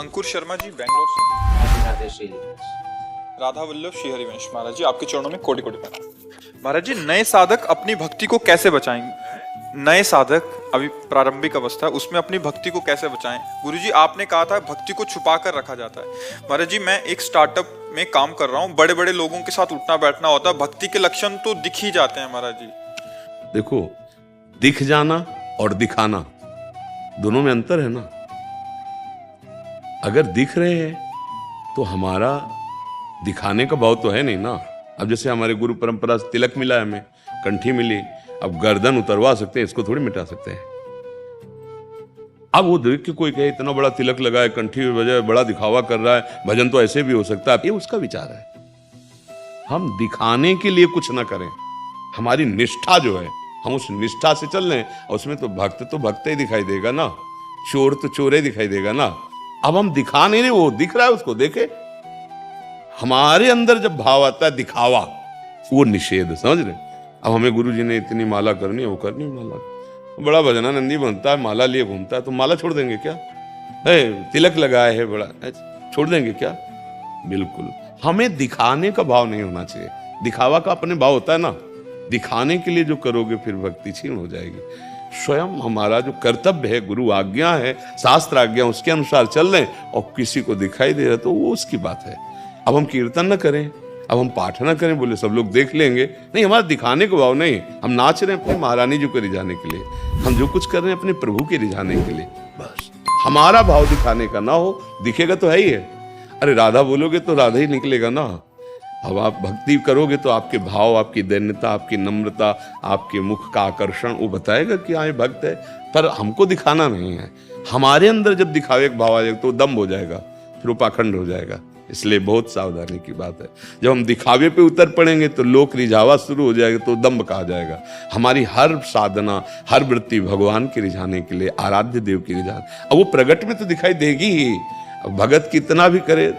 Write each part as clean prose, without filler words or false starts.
अंकुर शर्मा जी, बेंगलोर से। राधे श्री। राधा वल्लभ श्री हरिवंश। महाराज जी, आपके चरणों में कोटि कोटि प्रणाम। महाराज जी, नए साधक अपनी भक्ति को कैसे बचाएंगे? नए साधक अभी प्रारंभिक अवस्था है, उसमें अपनी भक्ति को कैसे बचाएं? गुरुजी, आपने कहा था भक्ति को छुपा कर रखा जाता है। महाराज जी, मैं एक स्टार्टअप में काम कर रहा हूँ, बड़े बड़े लोगों के साथ उठना बैठना होता है, भक्ति के लक्षण तो दिख ही जाते हैं महाराज जी। देखो, दिख जाना और दिखाना दोनों में अंतर है ना। अगर दिख रहे हैं तो हमारा दिखाने का भाव तो है नहीं ना। अब जैसे हमारे गुरु परंपरा से तिलक मिला है, हमें कंठी मिली, अब गर्दन उतरवा सकते हैं, इसको थोड़ी मिटा सकते हैं। अब वो देख के कोई कहे इतना बड़ा तिलक लगा है, कंठी बजाय, बड़ा दिखावा कर रहा है, भजन तो ऐसे भी हो सकता है, ये उसका विचार है। हम दिखाने के लिए कुछ ना करें, हमारी निष्ठा जो है हम उस निष्ठा से चल रहे हैं, और उसमें तो भक्त ही दिखाई देगा ना, चोर तो चोरे दिखाई देगा ना। अब हम दिखा नहीं रहे, वो दिख रहा है, उसको देखे। हमारे अंदर जब भाव आता है दिखावा, वो निषेध, समझ रहे। अब हमें गुरु जी ने इतनी माला करनी है, वो करनी है माला, बड़ा भजनानंदी बनता है, माला लिए घूमता है, तो माला छोड़ देंगे क्या? तिलक लगाए है बड़ा, छोड़ देंगे क्या? बिल्कुल। हमें दिखाने का भाव नहीं होना चाहिए। दिखावा का अपने भाव होता है ना, दिखाने के लिए जो करोगे फिर भक्ति छीन हो जाएगी। स्वयं हमारा जो कर्तव्य है, गुरु आज्ञा है, शास्त्र आज्ञा, उसके अनुसार चल रहे हैं, और किसी को दिखाई दे रहा तो वो उसकी बात है। अब हम कीर्तन न करें, अब हम पाठ न करें, बोले सब लोग देख लेंगे, नहीं, हमारा दिखाने को भाव नहीं। हम नाच रहे हैं अपनी महारानी जी को रिझाने के लिए, हम जो कुछ कर रहे हैं अपने प्रभु के रिझाने के लिए, बस। हमारा भाव दिखाने का ना हो, दिखेगा तो है ही है। अरे राधा बोलोगे तो राधा ही निकलेगा ना। अब आप भक्ति करोगे तो आपके भाव, आपकी दैन्यता, आपकी नम्रता, आपके मुख का आकर्षण वो बताएगा कि हाँ ये भक्त है। पर हमको दिखाना नहीं है। हमारे अंदर जब दिखावे का भाव आ जाएगा तो दम्भ हो जाएगा, फिर वो पाखंड हो जाएगा। इसलिए बहुत सावधानी की बात है। जब हम दिखावे पे उतर पड़ेंगे तो लोक रिझावा शुरू हो जाएगा, तो दम्भ कहा जाएगा। हमारी हर साधना, हर वृत्ति भगवान के रिझाने के लिए, आराध्य देव की रिझाने। अब वो प्रगट में तो दिखाई देगी ही। अब भगत कितना भी करे,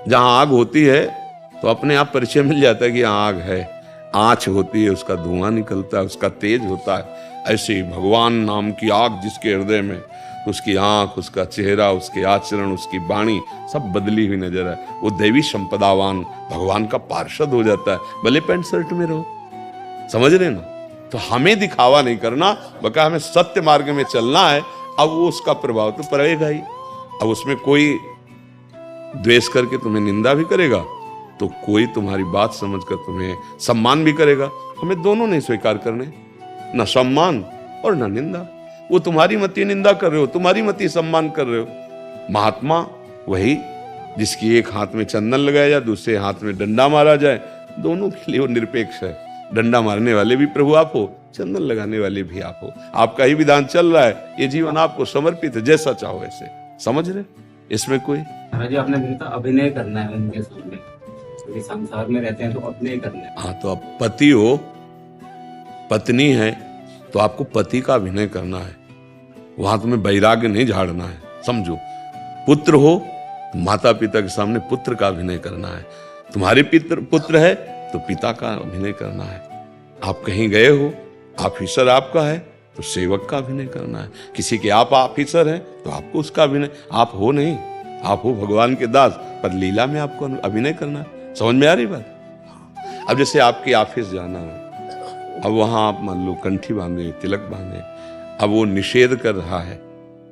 जहाँ आग होती है तो अपने आप परिचय मिल जाता है कि आग है। आँच होती है, उसका धुआं निकलता है, उसका तेज होता है। ऐसे ही भगवान नाम की आग जिसके हृदय में, उसकी आंख, उसका चेहरा, उसके आचरण, उसकी वाणी सब बदली हुई नजर है। वो देवी संपदावान भगवान का पार्षद हो जाता है, भले पैंट शर्ट में रहो। समझ रहे ना? तो हमें दिखावा नहीं करना, बल्कि हमें सत्य मार्ग में चलना है। अब वो उसका प्रभाव तो पड़ेगा ही। अब उसमें कोई द्वेष करके तुम्हें निंदा भी करेगा, तो कोई तुम्हारी बात समझकर तुम्हें सम्मान भी करेगा। हमें दोनों नहीं स्वीकार करने, ना सम्मान और ना निंदा। वो तुम्हारी मति निंदा कर रहे हो, तुम्हारी मति सम्मान कर रहे हो। महात्मा वही जिसकी एक हाथ में चंदन लगाया जाए, दूसरे हाथ में डंडा मारा जाए, दोनों के लिए वो निरपेक्ष है। डंडा मारने वाले भी प्रभु आप हो, चंदन लगाने वाले भी आप हो। आपका ही विधान चल रहा है, ये जीवन आपको समर्पित है, जैसा चाहो ऐसे। समझ रहे? इसमें कोई जी, आपने बोला अभिनय करना है उनके सामने, संसार में रहते हैं तो अभिनय करना है। हाँ, तो आप पति हो, पत्नी है, तो आपको पति का अभिनय करना है। वहां तुम्हें वैराग्य नहीं झाड़ना है, समझो। पुत्र हो तो माता पिता के सामने पुत्र का अभिनय करना है। तुम्हारे पुत्र है तो पिता का अभिनय करना है। आप कहीं गए हो, ऑफिसर आपका है तो सेवक का अभिनय करना है। किसी के आप ऑफिसर हैं तो आपको उसका अभिनय, आप हो नहीं, आप हो भगवान के दास, पर लीला में आपको अभिनय करना है। समझ में आ रही बात? अब जैसे आपके ऑफिस जाना है, अब वहां आप मान लो कंठी बांधे, तिलक बांधे, अब वो निषेध कर रहा है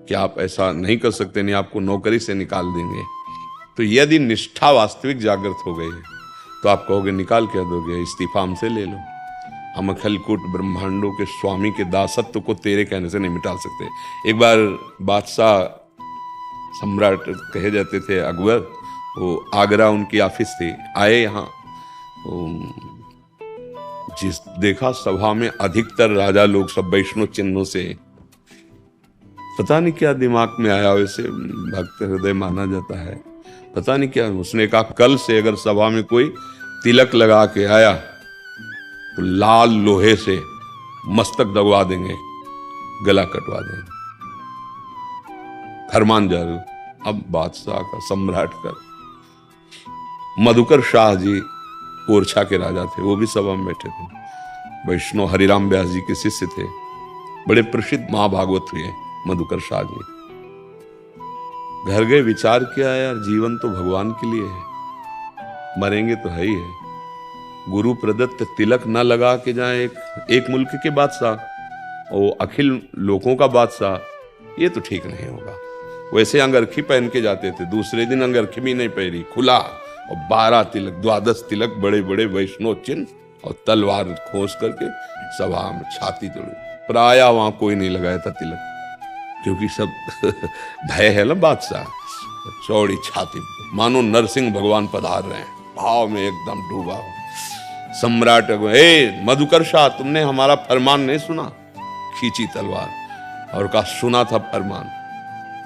कि आप ऐसा नहीं कर सकते, नहीं, आपको नौकरी से निकाल देंगे। तो यदि निष्ठा वास्तविक जागृत हो गई है तो आप कहोगे निकाल क्या दोगे, इस्तीफा हमसे ले लो। हम अखिलकूट ब्रह्मांडों के स्वामी के दासत्व को तेरे कहने से नहीं मिटा सकते। एक बार बादशाह सम्राट कहे जाते थे अकबर, वो आगरा उनकी ऑफिस थी, आए यहाँ, जिस देखा सभा में अधिकतर राजा लोग सब वैष्णव चिन्हों से, पता नहीं क्या दिमाग में आया, वैसे भक्त हृदय माना जाता है, पता नहीं क्या। उसने कहा कल से अगर सभा में कोई तिलक लगा के आया तो लाल लोहे से मस्तक दबवा देंगे, गला कटवा देंगे। फरमान जारी। अब बादशाह का, सम्राट का, मधुकर शाह जी ओरछा के राजा थे, वो भी सभा में बैठे थे। वैष्णव हरिराम व्यास जी के शिष्य थे, बड़े प्रसिद्ध महाभागवत हुए मधुकर शाह जी। घर गए विचार किया यार जीवन तो भगवान के लिए है, मरेंगे तो है ही है। गुरु प्रदत्त तिलक न लगा के जाए एक मुल्क के बादशाह, वो अखिल लोगों का बादशाह, ये तो ठीक नहीं होगा। वैसे अंगरखी पहन के जाते थे, दूसरे दिन अंगरखी भी नहीं पहनी, खुला, और 12 तिलक 12 तिलक, बड़े बड़े वैष्णव चिन्ह, और तलवार खोस करके सभा में छाती तोड़ी। प्राय वहां कोई नहीं लगाया था तिलक, क्योंकि सब भय है ना बादशाह। चौड़ी छाती, मानो नरसिंह भगवान पधार रहे हैं, भाव में एकदम डूबा हो। सम्राट ए मधुकर शाह, तुमने हमारा फरमान नहीं सुना? खींची तलवार और कहा सुना था फरमान,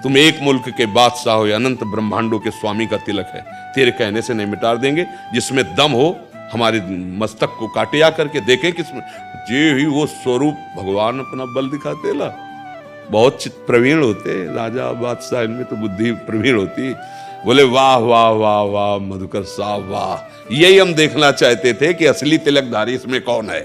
तुम एक मुल्क के बादशाह हो, अनंत ब्रह्मांडों के स्वामी का तिलक है, तेरे कहने से नहीं मिटा देंगे। जिसमें दम हो हमारे मस्तक को काटे आ करके देखें किसमें। जे ही वो स्वरूप भगवान अपना बल दिखाते ला। बहुत प्रवीण होते राजा बादशाह, इनमें तो बुद्धि प्रवीण होती। बोले वाह वाह वाह वाह मधुकर साहब वाह, यही हम देखना चाहते थे कि असली तिलकधारी इसमें कौन है।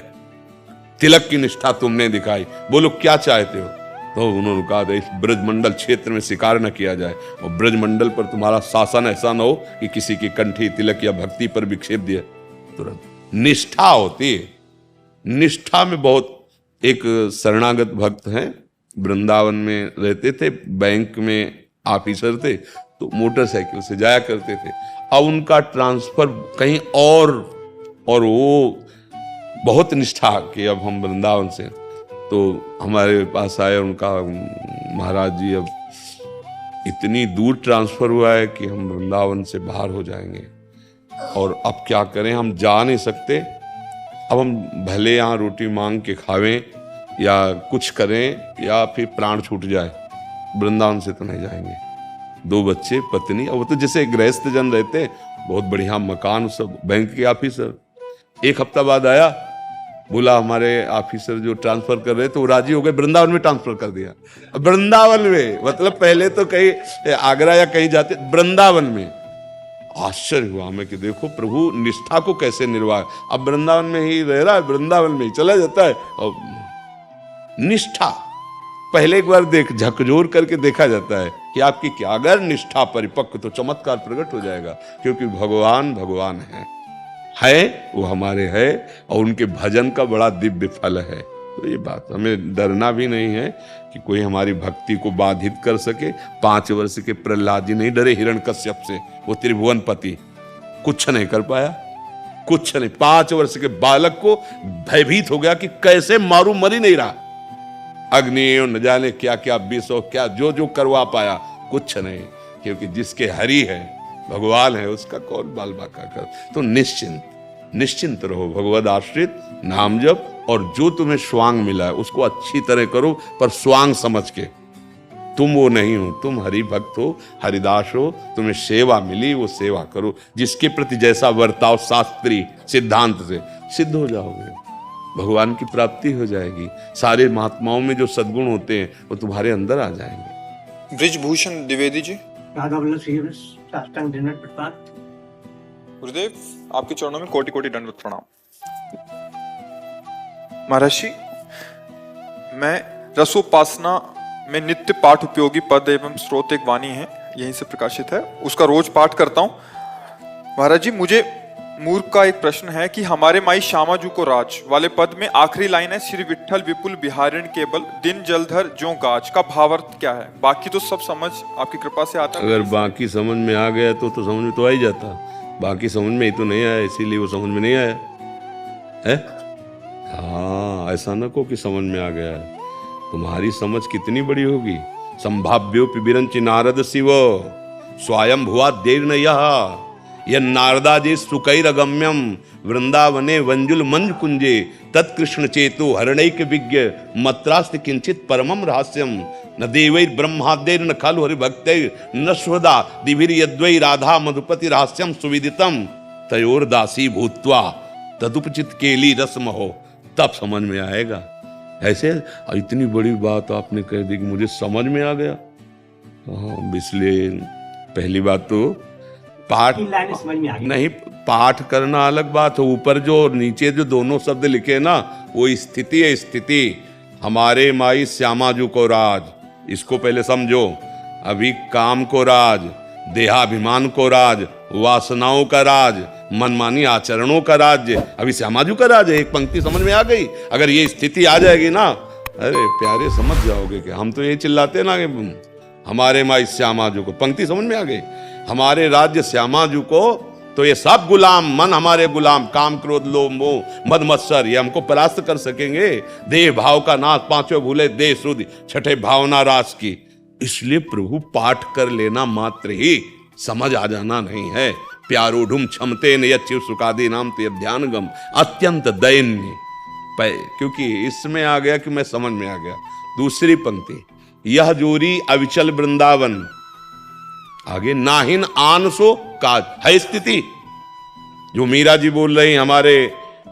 तिलक की निष्ठा तुमने दिखाई, बोलो क्या चाहते हो? तो उन्होंने कहा इस ब्रजमंडल क्षेत्र में शिकार न किया जाए, और ब्रजमंडल पर तुम्हारा शासन ऐसा न हो कि किसी की कंठी तिलक या भक्ति पर विक्षेप दिया। तुरंत निष्ठा होती है। निष्ठा में बहुत, एक शरणागत भक्त हैं, वृंदावन में रहते थे, बैंक में ऑफिसर थे, तो मोटरसाइकिल से जाया करते थे। अब उनका ट्रांसफर कहीं और वो बहुत निष्ठा कि अब हम वृंदावन से, तो हमारे पास आए, उनका महाराज जी अब इतनी दूर ट्रांसफर हुआ है कि हम वृंदावन से बाहर हो जाएंगे, और अब क्या करें, हम जा नहीं सकते। अब हम भले यहाँ रोटी मांग के खावें या कुछ करें या फिर प्राण छूट जाए, वृंदावन से तो नहीं जाएंगे। 2 बच्चे, पत्नी, और वो तो जैसे गृहस्थ जन रहते, बहुत बढ़िया मकान, सब बैंक के ऑफिसर। 1 हफ्ता बाद आया, बोला हमारे ऑफिसर जो ट्रांसफर कर रहे थे वो राजी हो गए, वृंदावन में ट्रांसफर कर दिया। वृंदावन में, मतलब पहले तो कहीं आगरा या कहीं जाते, वृंदावन में। आश्चर्य हुआ हमें कि देखो प्रभु निष्ठा को कैसे निर्वाह, अब वृंदावन में ही रह रहा है, वृंदावन में ही चला जाता है। और निष्ठा पहले एक बार झकझोर करके देखा जाता है कि आपकी क्या, अगर निष्ठा परिपक्व तो चमत्कार प्रकट हो जाएगा, क्योंकि भगवान भगवान है वो हमारे है, और उनके भजन का बड़ा दिव्य फल है। तो ये बात हमें डरना भी नहीं है कि कोई हमारी भक्ति को बाधित कर सके। 5 वर्ष के प्रहलाद जी नहीं डरे हिरण्यकश्यप से, वो त्रिभुवनपति, कुछ नहीं कर पाया, कुछ नहीं। 5 वर्ष के बालक को भयभीत हो गया कि कैसे मारू, मर ही नहीं रहा। अग्नि न जाने क्या क्या विष और क्या जो जो करवा पाया, कुछ नहीं, क्योंकि जिसके हरि है, भगवान है, उसका कौन बाल बाका कर। तो निश्चिंत रहो, भगवद आश्रित, नाम जप, और जो तुम्हें स्वांग मिला है उसको अच्छी तरह करो, पर स्वांग समझ के। तुम वो नहीं हो, तुम हरि भक्त हो, हरिदास हो, तुम्हें सेवा मिली, वो सेवा करो। जिसके प्रति जैसा वर्ताव शास्त्री सिद्धांत से, सिद्ध हो जाओगे, भगवान की प्राप्ति हो जाएगी। सारे महात्माओं में जो सद्गुण होते हैं वो तुम्हारे अंदर आ जाएंगे। ब्रिजभूषण द्विवेदी जी, राधा वल्लभ श्री साष्टांग दंडवत प्रणाम। गुरुदेव आपके चरणों में कोटि कोटि दंडवत प्रणाम। महर्षि, मैं रसोपासना में नित्य पाठ उपयोगी पद एवं स्रोत एक वाणी है, यहीं से प्रकाशित है, उसका रोज पाठ करता हूँ। महाराज जी, मुझे मूर्ख का एक प्रश्न है कि हमारे माई श्यामाजू को राज वाले पद में आखिरी लाइन है, श्री विठ्ठल विपुल बिहारिण केवल दिन जलधर ज्यों गाज, का भावार्थ क्या है? बाकी तो सब समझ आपकी कृपा से आता है। अगर बाकी समझ में आ गया तो समझ में तो आ ही जाता, बाकी समझ में ही तो नहीं आया, इसीलिए वो समझ में नहीं आया है। हाँ, ऐसा न को कि समझ में आ गया। तुम्हारी समझ कितनी बड़ी होगी। संभाव्योपि विरंचि नारद शिव स्वयं भुआ देर न यह नारदाजे सुकैरगम्यम वृंदावने वंजुल मंज कुंजे तत्कृष्ण चेतो हरणैक विज्ञ मत्रास्त किंचित परमम रहस्यम न देवैर ब्रह्मादेर न खलु हरिभक्तैर न स्वदा दिभिर यद्वै राधा मधुपति रहस्यम सुविदितम तयोर दासी भूत्वा तदुपचित केली रस्म हो, तब समझ में आएगा। ऐसे इतनी बड़ी बात आपने कह दी कि मुझे समझ में आ गया। हाँ, इसलिए पहली बात तो पाठ नहीं, पाठ करना अलग बात है, ऊपर जो नीचे जो दोनों शब्द लिखे ना, वो स्थिति है। स्थिति हमारे माई श्यामाजू को राज, इसको पहले समझो। अभी काम को राज, देहाभिमान को राज, वासनाओं का राज, मनमानी आचरणों का राज्य, अभी श्यामाजू का राज है। एक पंक्ति समझ में आ गई? अगर ये स्थिति आ जाएगी ना, अरे प्यारे समझ जाओगे कि हम तो ये चिल्लाते ना कि हमारे माई श्यामाजू को, पंक्ति समझ में आ गई, हमारे राज्य श्यामाजू को, तो ये सब गुलाम, मन हमारे गुलाम, काम क्रोध लोभ मोह मद मत्सर, ये हमको परास्त कर सकेंगे। देह भाव का नाश, पांचों भूले देह शुद्धि, छठे भावना रास की। इसलिए प्रभु पाठ कर लेना मात्र ही समझ आ जाना नहीं है। प्यारोढ़ुम क्षमते न यच्चिव सुखादि नाम ते ध्यानगम, अत्यंत दैन्य। क्योंकि इसमें आ गया कि मैं समझ में आ गया। दूसरी पंक्ति, यह जोरी अविचल वृंदावन, आगे नाहिन आन सो काज, है स्थिति जो मीरा जी बोल रही, हमारे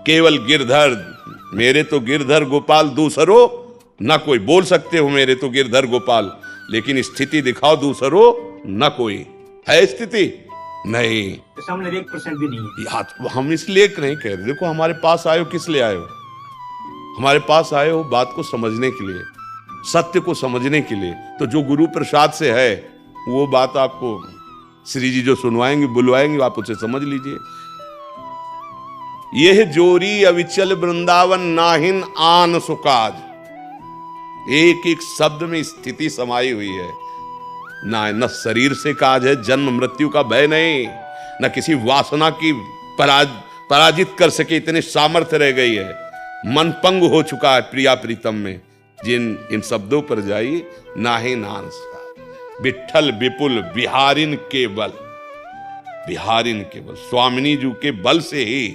केवल गिरधर, मेरे तो गिरधर गोपाल दूसरो न कोई, बोल सकते हो मेरे तो गिरधर गोपाल, लेकिन स्थिति दिखाओ दूसरो न कोई, है स्थिति नहीं। तो सामने 1% भी नहीं है। यार हम इसलिए नहीं कह रहे, देखो हमारे पास आए हो किस लिए आए हो? हमारे पास आए हो बात को समझने के लिए, सत्य को समझने के लिए। तो जो गुरु प्रसाद से है वो बात आपको श्री जी जो सुनवाएंगे बुलवाएंगे, आप उसे समझ लीजिए। यह जोरी अविचल वृंदावन नाहिन आन सुकाज, एक एक शब्द में स्थिति समाई हुई है। न शरीर से काज है, जन्म मृत्यु का भय नहीं, न किसी वासना की पराजित कर सके इतने सामर्थ्य रह गई है। मन पंग हो चुका है प्रिया प्रीतम में। जिन इन शब्दों पर जाइए, नाहे नांस विठल विपुल बिहारिन केवल, बिहारिन केवल स्वामिनी जी के बल से ही,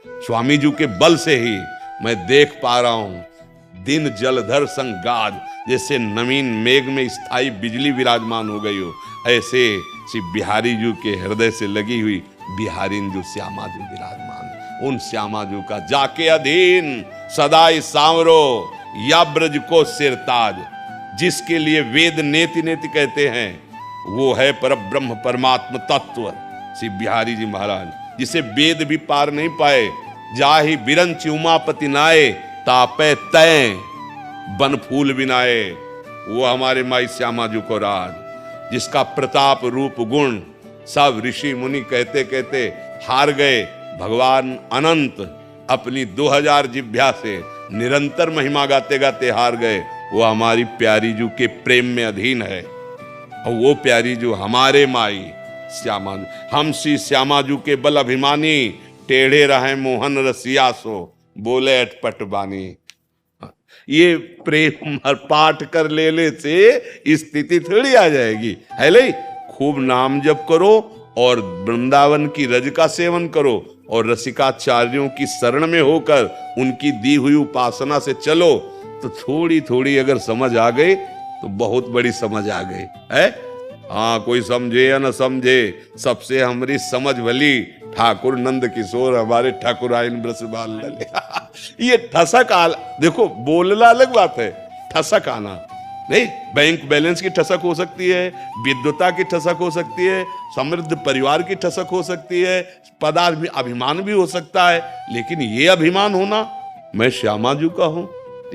स्वामी जी के बल से ही मैं देख पा रहा हूं दिन जलधर संगाज, जैसे नवीन मेघ में स्थायी बिजली विराजमान हो गई हो, ऐसे श्री बिहारी जी के हृदय से लगी हुई बिहारिन जो श्यामा जी विराजमान, उन श्यामा जी का जाके अधीन सदाई सांवरो या ब्रज को सिरताज, जिसके लिए वेद नेति नेति कहते हैं, वो है पर ब्रह्म परमात्म तत्व श्री बिहारी जी महाराज, जिसे वेद भी पार नहीं पाए। जाहि बिरंच उमापति नाये, तापे तय बन फूल बिनाए, वो हमारे माई श्यामा जी को राज, जिसका प्रताप रूप गुण सब ऋषि मुनि कहते कहते हार गए। भगवान अनंत अपनी 2000 जिभ्या से निरंतर महिमा गाते गाते हार गए। वो हमारी प्यारी जू के प्रेम में अधीन है, और वो प्यारी जू हमारे माई श्यामा, हम श्री श्यामा जू के बल अभिमानी, टेढ़े रहे मोहन रसिया सो बोले अटपट बानी। ये प्रेम हर पाठ कर लेने से स्थिति थोड़ी आ जाएगी, है ले। खूब नाम जप करो और वृंदावन की रज का सेवन करो, और रसिकाचार्यों की शरण में होकर उनकी दी हुई उपासना से चलो, तो थोड़ी थोड़ी अगर समझ आ गई तो बहुत बड़ी समझ आ गई है। हाँ, कोई समझे या न समझे, सबसे हमारी समझ भली। ठाकुर नंद किशोर हमारे ठाकुर आइन ब्रसबाल लले। ये ठसक आल, देखो बोलना अलग बात है, ठसक आना नहीं। बैंक बैलेंस की ठसक हो सकती है, विद्वता की ठसक हो सकती है, समृद्ध परिवार की ठसक हो सकती है, पदार्थ अभिमान भी हो सकता है, लेकिन ये अभिमान होना मैं श्यामा जी का हूं,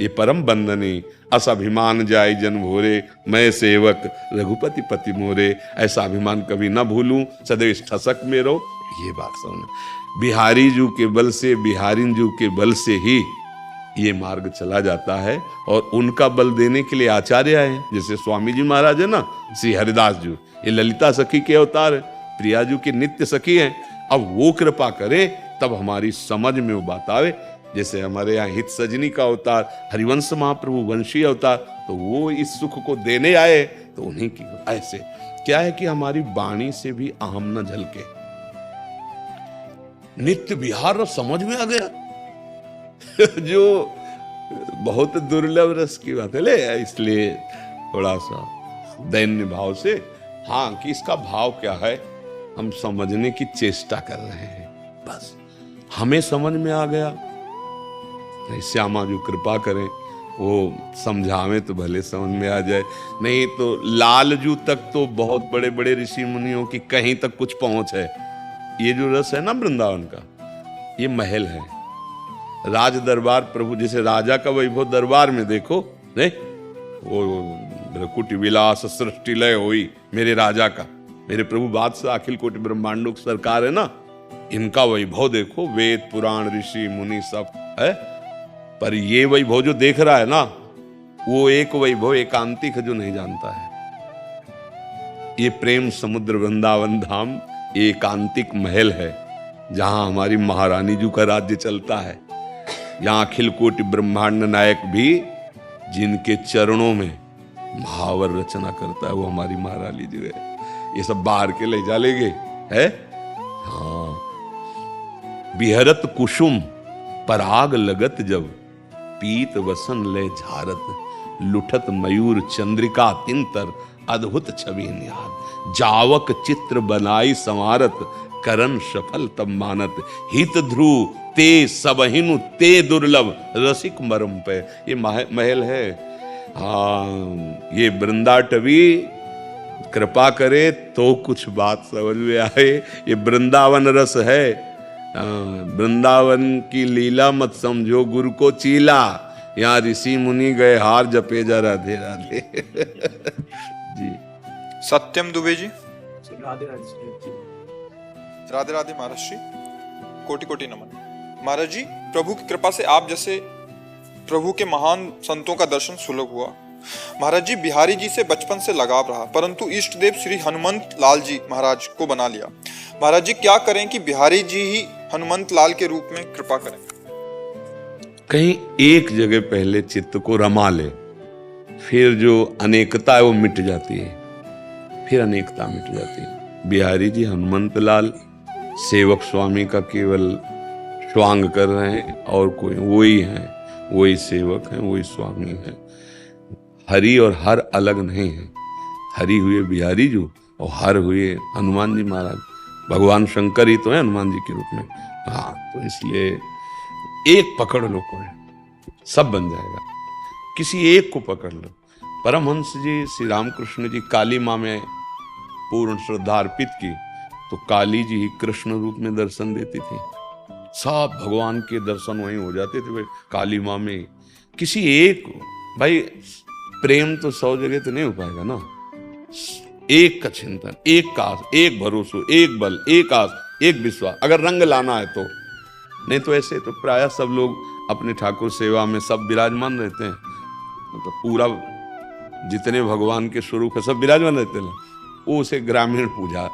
ये परम बंदनी। अस अभिमान जाय जन भोरे, मैं सेवक रघुपति पति मोरे। ऐसा अभिमान कभी ना भूलूं, सदैव इस ठसक में रहो। ये बात समझ, बिहारी जू के बल से, बिहारिन जू के बल से ही ये मार्ग चला जाता है। और उनका बल देने के लिए आचार्य आए, जैसे स्वामी जी महाराज है ना, श्री हरिदास जी, ये ललिता सखी के अवतार है, प्रिया जी की नित्य सखी है। अब वो कृपा करे तब हमारी समझ में वो बात आवे। जैसे हमारे यहाँ हित सजनी का अवतार हरिवंश महाप्रभु वंशी अवतार, तो वो इस सुख को देने आए, तो उन्हीं की ऐसे क्या है कि हमारी वाणी से भी अहम न झलके, नित्य विहार समझ में आ गया जो बहुत दुर्लभ रस की बात है ले। इसलिए थोड़ा सा दैन्य भाव से, हाँ, कि इसका भाव क्या है हम समझने की चेष्टा कर रहे हैं, बस हमें समझ में आ गया। नहीं, श्यामा जो कृपा करें वो समझावे तो भले समझ में आ जाए, नहीं तो लालजू तक तो बहुत बड़े बड़े ऋषि मुनियों की कहीं तक कुछ पहुंच है। ये जो रस है ना वृंदावन का, ये महल है, राज दरबार प्रभु, जैसे राजा का वैभव दरबार में देखो, नहीं वो कुटी विलास सृष्टि लय होई मेरे राजा का, मेरे प्रभु बादशाह अखिल कोटि ब्रह्मांडों की सरकार है ना, इनका वैभव देखो, वेद पुराण ऋषि मुनि सब है, पर ये वैभव जो देख रहा है ना, वो एक वैभव एकांतिक है जो नहीं जानता है। ये प्रेम समुद्र वृंदावन धाम एकांतिक महल है जहां हमारी महारानी जी का राज्य चलता है, यहाँ अखिल कोटि ब्रह्मांड नायक भी जिनके चरणों में महावर रचना करता है वो हमारी महारानी जी है। ये सब बाहर के ले जा लेंगे है। हाँ, बिहरत कुसुम पराग लगत जब, पीत वसन ले झारत, लुठत मयूर चंद्रिका तिंतर, अद्भुत छवि निहार, जावक चित्र बनाई संवारत, करन सफल तब मानत, हित ध्रुव ते सबहिनु ते दुर्लभ, रसिक मरम पे। ये महल है। हाँ, ये वृंदाटवी कृपा करे तो कुछ बात समझ में आए। ये वृंदावन रस है। वृंदावन की लीला मत समझो गुरु को चीला, यहाँ ऋषि मुनि गए हार जपे जा राधे राधे। जी सत्यम दुबे जी, राधे राधे। राधे राधे महाराज जी, कोटि कोटि नमन। महाराज जी, प्रभु की कृपा से आप जैसे प्रभु के महान संतों का दर्शन सुलभ हुआ। महाराज जी, बिहारी जी से बचपन से लगाव रहा, परंतु इष्ट देव श्री हनुमंत लाल जी महाराज को बना लिया। महाराज जी, क्या करें कि बिहारी जी ही हनुमंत लाल के रूप में कृपा करें? कहीं एक जगह पहले चित्त को रमा ले, फिर जो अनेकता है वो मिट जाती है, फिर अनेकता मिट जाती है। बिहारी जी हनुमंत लाल सेवक स्वामी का केवल स्वांग कर रहे हैं, और कोई वही हैं, वही सेवक हैं, वही स्वामी हैं। हरि और हर अलग नहीं है। हरि हुए बिहारी जी और हर हुए हनुमान जी महाराज। भगवान शंकर ही तो है हनुमान जी के रूप में। हाँ, तो इसलिए एक पकड़ लो, कोई सब बन जाएगा। किसी एक को पकड़ लो। परमहंस जी श्री रामकृष्ण जी काली माँ में पूर्ण श्रद्धा अर्पित की तो काली जी ही कृष्ण रूप में दर्शन देती थी। सब भगवान के दर्शन वहीं हो जाते थे काली माँ में। किसी एक भाई, प्रेम तो 100 जगह तो नहीं हो पाएगा ना। एक का चिंतन, एक का आस, एक भरोसा, एक बल, एक आस, एक विश्वास, अगर रंग लाना है तो। नहीं तो ऐसे तो प्रायः सब लोग अपने ठाकुर सेवा में सब विराजमान रहते हैं, मतलब पूरा जितने भगवान के स्वरूप है सब विराजमान रहते हैं। वो उसे ग्रामीण पूजा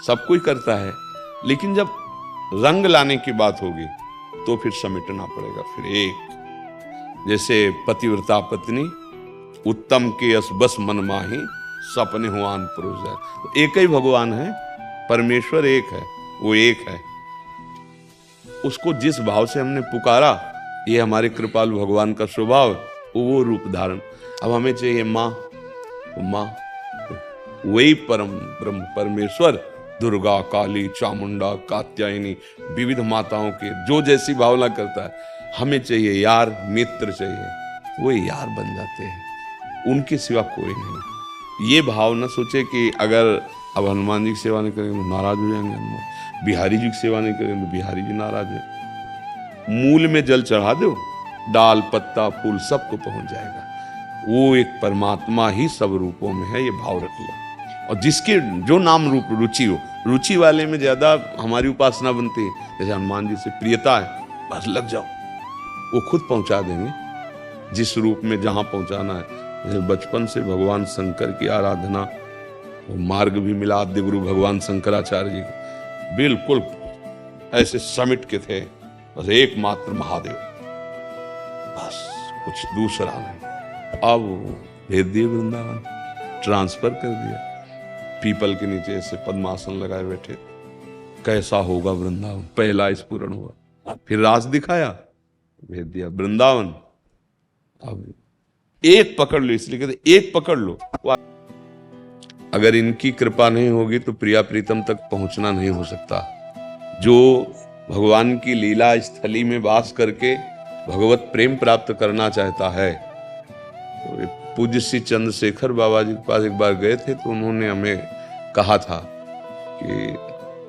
सब कोई करता है, लेकिन जब रंग लाने की बात होगी तो फिर समेटना पड़ेगा। फिर एक जैसे पतिव्रता पत्नी उत्तम के यश बस मन माही, सपने हुआन पुरुष है। तो एक ही भगवान है, परमेश्वर एक है, वो एक है। उसको जिस भाव से हमने पुकारा, ये हमारे कृपालु भगवान का स्वभाव, वो रूप धारण। अब हमें चाहिए माँ, माँ वही परम ब्रह्म परमेश्वर, दुर्गा, काली, चामुंडा, कात्यायनी, विविध माताओं के जो जैसी भावना करता है। हमें चाहिए यार, मित्र चाहिए, वो यार बन जाते हैं, उनके सिवा कोई नहीं। ये भाव न सोचे कि अगर अब हनुमान जी की सेवा नहीं करेंगे तो नाराज हो जाएंगे हनुमान, बिहारी जी की सेवा नहीं करेंगे तो बिहारी जी नाराज है। मूल में जल चढ़ा दो, डाल पत्ता फूल सबको पहुंच जाएगा। वो एक परमात्मा ही सब रूपों में है, ये भाव रख लो। और जिसके जो नाम रूप रुचि हो, रुचि वाले में ज्यादा हमारी उपासना बनती है। जैसे हनुमान जी से प्रियता है, बस लग जाओ, वो खुद पहुंचा देंगे जिस रूप में जहां पहुंचाना है। जैसे बचपन से भगवान शंकर की आराधना, वो मार्ग भी मिला आद्य गुरु भगवान शंकराचार्य जी को, बिल्कुल ऐसे समिट के थे, बस एकमात्र महादेव, बस कुछ दूसरा नहीं। अब भेज दिए वृंदावन, ट्रांसफर कर दिया, पीपल के नीचे ऐसे पद्मासन लगाए बैठे। कैसा होगा वृंदावन, पहला स्फुरण हुआ, फिर रास दिखाया, भेज दिया वृंदावन। अब एक पकड़ लो, इसलिए कहते एक पकड़ लो। अगर इनकी कृपा नहीं होगी तो प्रिया प्रीतम तक पहुंचना नहीं हो सकता। जो भगवान की लीला स्थली में वास करके भगवत प्रेम प्राप्त करना चाहता है, तो पूज्य श्री चंद्रशेखर बाबा जी के पास एक बार गए थे, तो उन्होंने हमें कहा था कि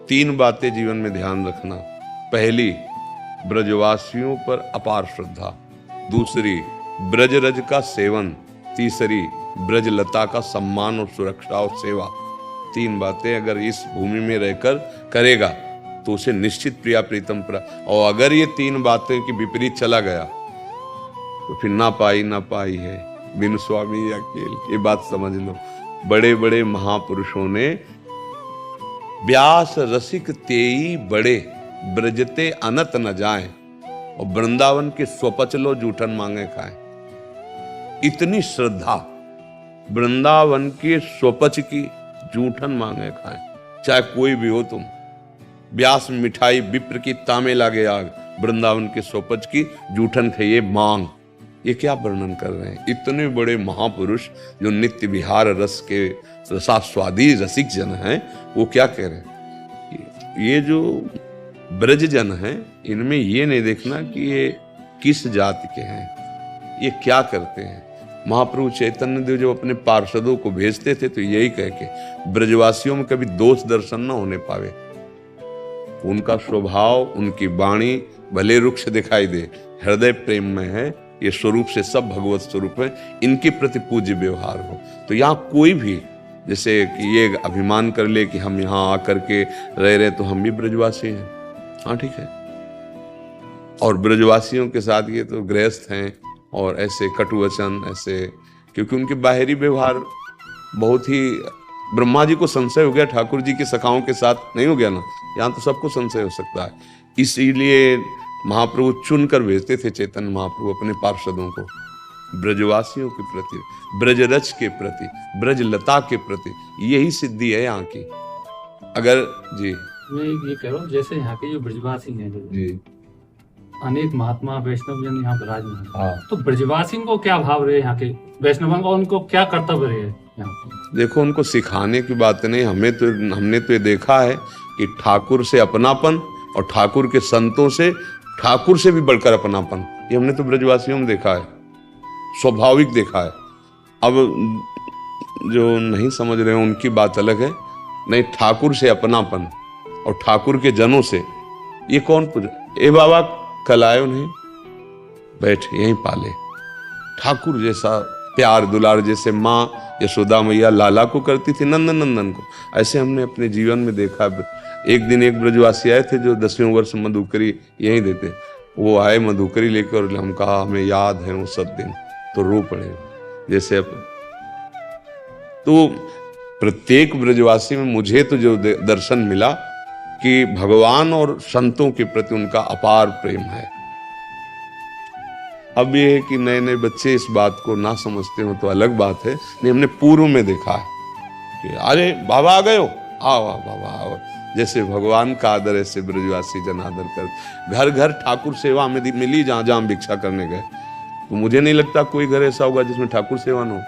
3 बातें जीवन में ध्यान रखना। पहली, ब्रजवासियों पर अपार श्रद्धा। दूसरी, ब्रज रज का सेवन। तीसरी, ब्रजलता का सम्मान और सुरक्षा और सेवा, 3 बातें अगर इस भूमि में रहकर करेगा तो उसे निश्चित प्रिया प्रीतम और अगर ये 3 बातें की विपरीत चला गया तो फिर ना पाई है बिन स्वामी अकेल। ये बात समझ लो। बड़े बड़े महापुरुषों ने व्यास रसिक तेई बड़े ब्रजते अनत न जाए और वृंदावन के स्वपचलो जूठन मांगे खाए। इतनी श्रद्धा वृंदावन के स्वपच की जूठन मांगे खाए, चाहे कोई भी हो तुम। व्यास मिठाई विप्र की तामे लागे आग, वृंदावन के स्वपच की जूठन खाइए मांग। ये क्या वर्णन कर रहे हैं? इतने बड़े महापुरुष जो नित्य विहार रस के रसास्वादी रसिक जन हैं, वो क्या कह रहे हैं? ये जो ब्रज जन हैं, इनमें ये नहीं देखना कि ये किस जाति के हैं, ये क्या करते हैं। महाप्रभु चैतन्य देव जब अपने पार्षदों को भेजते थे तो यही कह के ब्रजवासियों में कभी दोष दर्शन न होने पावे। उनका स्वभाव, उनकी वाणी भले रुक्ष दिखाई दे, हृदय प्रेम में है, ये स्वरूप से सब भगवत स्वरूप है, इनके प्रति पूज्य व्यवहार हो। तो यहाँ कोई भी जैसे कि ये अभिमान कर ले कि हम यहाँ आकर के रह रहे तो हम भी ब्रजवासी हैं, हाँ ठीक है। और ब्रजवासियों के साथ ये तो गृहस्थ हैं और ऐसे कटुवचन ऐसे, क्योंकि उनके बाहरी व्यवहार बहुत ही, ब्रह्मा जी को संशय हो गया, ठाकुर जी की सखाओं के साथ नहीं हो गया ना, यहाँ तो सबको संशय हो सकता है। इसीलिए महाप्रभु चुनकर भेजते थे चैतन्य महाप्रभु अपने पार्षदों को ब्रजवासियों के प्रति, ब्रजरच के प्रति, ब्रजलता के प्रति। यही सिद्धि है यहाँ की। अगर जी मैं ये कह रहा हूँ, जैसे यहाँ के जो ब्रजवासी हैं जी अनेक महात्मा वैष्णव जन यहाँ विराजमान हैं, हाँ, तो ब्रजवासी को क्या भाव रहे यहाँ के वैष्णव का, उनको क्या कर्तव्य रहे यहाँ पे? देखो, उनको सिखाने की बात नहीं, हमने तो ये देखा है कि ठाकुर से अपनापन और ठाकुर के संतों से ठाकुर से भी बढ़कर अपनापन, ये हमने तो ब्रजवासियों में देखा है, स्वाभाविक देखा है। अब जो नहीं समझ रहे हैं उनकी बात अलग है। नहीं, ठाकुर से अपनापन और ठाकुर के जनों से, ये कौन पूजा? ए बाबा कल आयो नहीं, बैठ यहीं पाले। ठाकुर जैसा प्यार दुलार जैसे माँ यशोदा मैया लाला को करती थी, नंदन नंदन को, ऐसे हमने अपने जीवन में देखा। एक दिन एक ब्रजवासी आए थे जो 10वें वर्ष मधुकरी यहीं देते, वो आए मधुकरी लेकर, हम कहा हमें याद है वो सब दिन, तो रो पड़े जैसे। अब तो प्रत्येक ब्रजवासी में मुझे तो जो दर्शन मिला कि भगवान और संतों के प्रति उनका अपार प्रेम है। अब ये है कि नए नए बच्चे इस बात को ना समझते हो तो अलग बात है। नहीं, हमने पूर्व में देखा है कि अरे बाबा आ गए हो, आओ बाबा आओ, जैसे भगवान का आदर ऐसे ब्रजवासी जन आदर कर। घर घर ठाकुर सेवा हमें मिली जहां जहां हम भिक्षा करने गए, तो मुझे नहीं लगता कोई घर ऐसा होगा जिसमें ठाकुर सेवा न हो।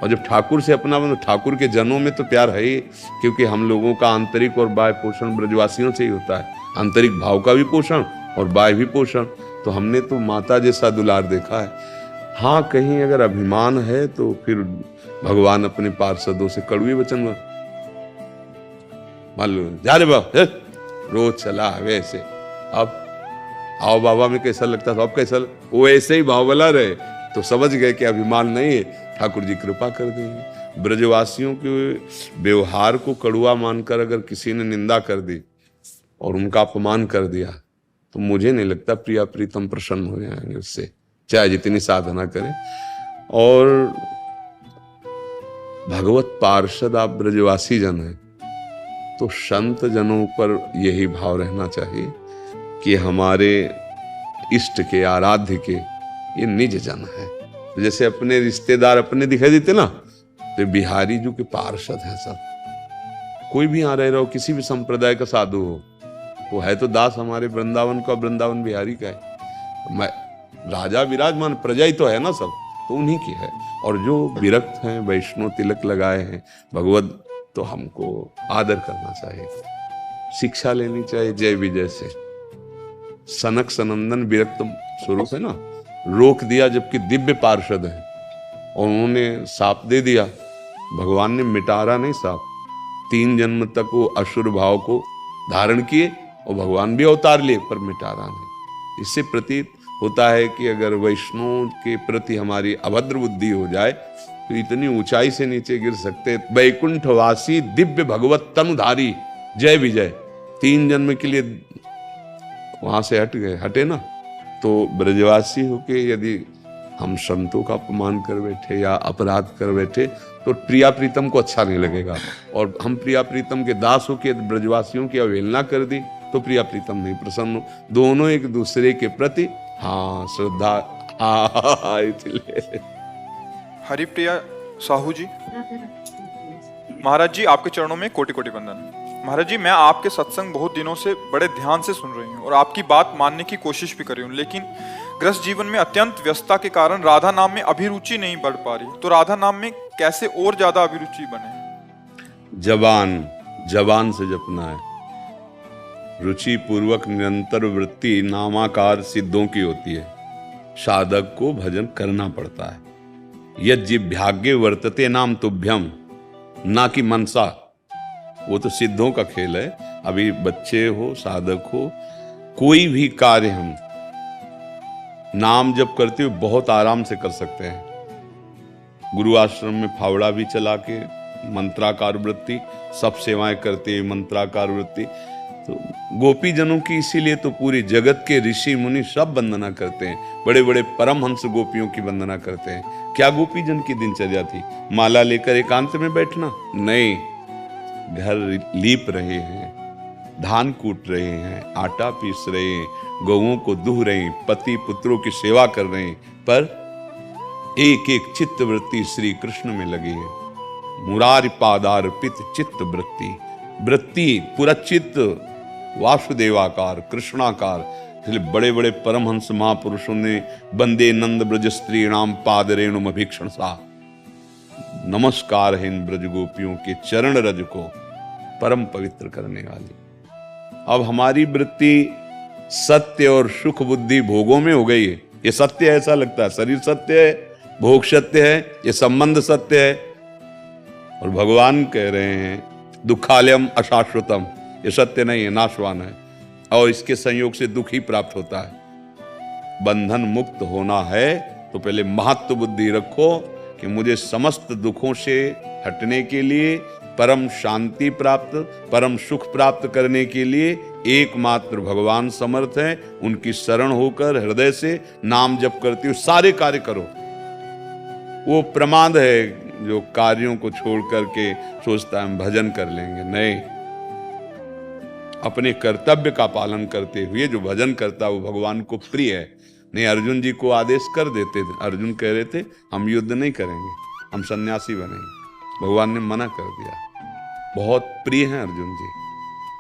और जब ठाकुर से अपना तो ठाकुर के जनों में तो प्यार है ही, क्योंकि हम लोगों का आंतरिक और बाह्य पोषण ब्रजवासियों से ही होता है, आंतरिक भाव का भी पोषण और बाह्य भी पोषण। तो हमने तो माता जैसा दुलार देखा है। हाँ, कहीं अगर अभिमान है तो फिर भगवान अपने पार्षदों से कड़वे वचन मान लो, जा रे बाबा, रोज चला वैसे। अब आओ बाबा में कैसा लगता था, अब कैसा वो ऐसे ही भाव वाला रहे तो समझ गए कि अभिमान नहीं है, ठाकुर जी कृपा कर देंगे। ब्रजवासियों के व्यवहार को कड़वा मानकर अगर किसी ने निंदा कर दी और उनका अपमान कर दिया तो मुझे नहीं लगता प्रिया प्रीतम प्रसन्न हो जाएंगे उससे, चाहे जितनी साधना करें। और भगवत पार्षद आप ब्रजवासी जन हैं तो संत जनों पर यही भाव रहना चाहिए कि हमारे इष्ट के, आराध्य के ये निज जन है। तो जैसे अपने रिश्तेदार अपने दिखाई देते ना, तो बिहारी जो के पार्षद हैं सब, कोई भी यहाँ रह रहा हो, किसी भी संप्रदाय का साधु हो, वो है तो दास हमारे वृंदावन का, वृंदावन बिहारी का है। मैं राजा विराजमान, प्रजा ही तो है ना सब, तो उन्हीं की है। और जो विरक्त हैं, वैष्णव तिलक लगाए हैं, भगवत, तो हमको आदर करना चाहिए, शिक्षा लेनी चाहिए जय विजय से। सनक सनंदन विरक्त स्वरूप है ना, रोक दिया जबकि दिव्य पार्षद है, और उन्होंने साप दे दिया, भगवान ने मिटारा नहीं साप, 3 जन्म तक वो असुर भाव को धारण किए और भगवान भी अवतार लिए पर मिटारा नहीं। इससे प्रतीत होता है कि अगर वैष्णव के प्रति हमारी अभद्र बुद्धि हो जाए तो इतनी ऊंचाई से नीचे गिर सकते। वैकुंठवासी दिव्य भगवत तनुधारी जय विजय, 3 जन्म के लिए वहां से हटे ना। तो ब्रजवासी होके यदि हम संतों का अपमान कर बैठे या अपराध कर बैठे तो प्रिया प्रीतम को अच्छा नहीं लगेगा। और हम प्रिया प्रीतम के दास होके ब्रजवासियों की अवहेलना कर दी तो प्रिया प्रीतम नहीं प्रसन्न हो। दोनों एक दूसरे के प्रति हाँ श्रद्धा इसलिए। हरिप्रिया साहू जी, महाराज जी आपके चरणों में कोटि कोटि वंदन। महाराज जी, मैं आपके सत्संग बहुत दिनों से बड़े ध्यान से सुन रही हूँ और आपकी बात मानने की कोशिश भी कर रही हूँ, लेकिन गृहस्थ जीवन में अत्यंत व्यस्तता के कारण राधा नाम में अभिरुचि नहीं बढ़ पा रही। तो राधा नाम में कैसे और ज्यादा अभिरुचि बने? जबान से जपना है। रुचि पूर्वक निरंतर वृत्ति नामाकार सिद्धों की होती है। साधक को भजन करना पड़ता है। यज्जिभ्याग्ये वर्तते नाम तुभ्यम, ना कि मनसा। वो तो सिद्धों का खेल है। अभी बच्चे हो, साधक हो, कोई भी कार्य हम नाम जप करते हुए बहुत आराम से कर सकते हैं। गुरु आश्रम में फावड़ा भी चला के मंत्राकार वृत्ति, सब सेवाएं करते हुए मंत्राकार वृत्ति। तो गोपी जनों की इसीलिए तो पूरी जगत के ऋषि मुनि सब वंदना करते हैं। बड़े बड़े परमहंस गोपियों की वंदना करते हैं। क्या गोपी जन की दिनचर्या थी? माला लेकर एकांत में बैठना नहीं, घर लीप रहे हैं, धान कूट रहे हैं, आटा पीस रहे हैं, गौओं को दूह रहे हैं, पति पुत्रों की सेवा कर रहे हैं, पर एक एक चित्त वृत्ति श्री कृष्ण में लगी है। मुरारि पादार्पित चित्त वृत्ति, वृत्ति पूरा चित्त वासुदेवाकार कृष्णाकार। इसलिए बड़े बड़े परमहंस महापुरुषों ने वंदे नंद ब्रज स्त्री नाम पाद रेणुम अभीक्षण सा, नमस्कार है इन ब्रज गोपियों के चरण रज को परम पवित्र करने वाली। अब हमारी वृत्ति सत्य और सुख बुद्धि भोगों में हो गई है। ये सत्य ऐसा लगता है, शरीर सत्य है, भोग सत्य है, ये संबंध सत्य है। और भगवान कह रहे हैं दुखालयम अशाश्वतम, ये सत्य नहीं है, नाशवान है, और इसके संयोग से दुख ही प्राप्त होता है। बंधन मुक्त होना है तो पहले महत्व बुद्धि रखो कि मुझे समस्त दुखों से हटने के लिए, परम शांति प्राप्त, परम सुख प्राप्त करने के लिए एकमात्र भगवान समर्थ हैं। उनकी शरण होकर हृदय से नाम जप करते हुए सारे कार्य करो। वो प्रमाद है जो कार्यों को छोड़ करके सोचता है हम भजन कर लेंगे। नहीं, अपने कर्तव्य का पालन करते हुए जो भजन करता है वो भगवान को प्रिय है। नहीं, अर्जुन जी को आदेश कर देते थे, अर्जुन कह रहे थे हम युद्ध नहीं करेंगे, हम सन्यासी बनेंगे। भगवान ने मना कर दिया। बहुत प्रिय हैं अर्जुन जी,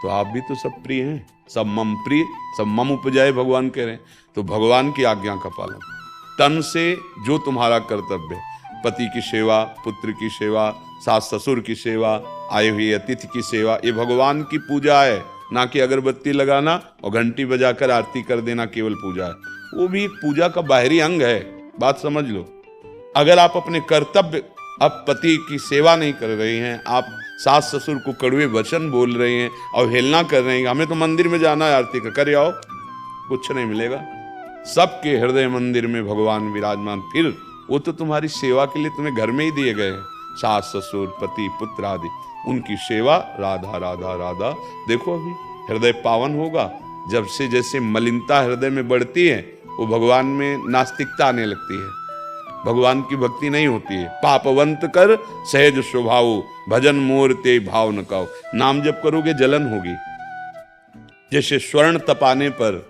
तो आप भी तो सब प्रिय हैं, सब मम प्रिय, सब मम उपजाए भगवान कह रहे हैं। तो भगवान की आज्ञा का पालन, तन से जो तुम्हारा कर्तव्य, पति की सेवा, पुत्र की सेवा, सास ससुर की सेवा, आए हुए अतिथि की सेवा, ये भगवान की पूजा है, ना कि अगरबत्ती लगाना और घंटी बजाकर आरती कर देना केवल पूजा है। वो भी एक पूजा का बाहरी अंग है, बात समझ लो। अगर आप अपने कर्तव्य, अब पति की सेवा नहीं कर रहे हैं, आप सास ससुर को कड़वे वचन बोल रहे हैं, अवहेलना कर रहे हैं, हमें तो मंदिर में जाना है आरती कर आओ, कुछ नहीं मिलेगा। सबके हृदय मंदिर में भगवान विराजमान, फिर वो तो तुम्हारी सेवा के लिए तुम्हें घर में ही दिए गए हैं। सास ससुर पति पुत्र आदि, उनकी सेवा राधा राधा राधा। देखो अभी हृदय पावन होगा जब से जैसे मलिनता हृदय में बढ़ती है, वो भगवान में नास्तिकता आने लगती है, भगवान की भक्ति नहीं होती है। पापवंत कर सहज स्वभाव, भजन मोर ते भाव न काओ। नाम जप करोगे जलन होगी। जैसे स्वर्ण तपाने पर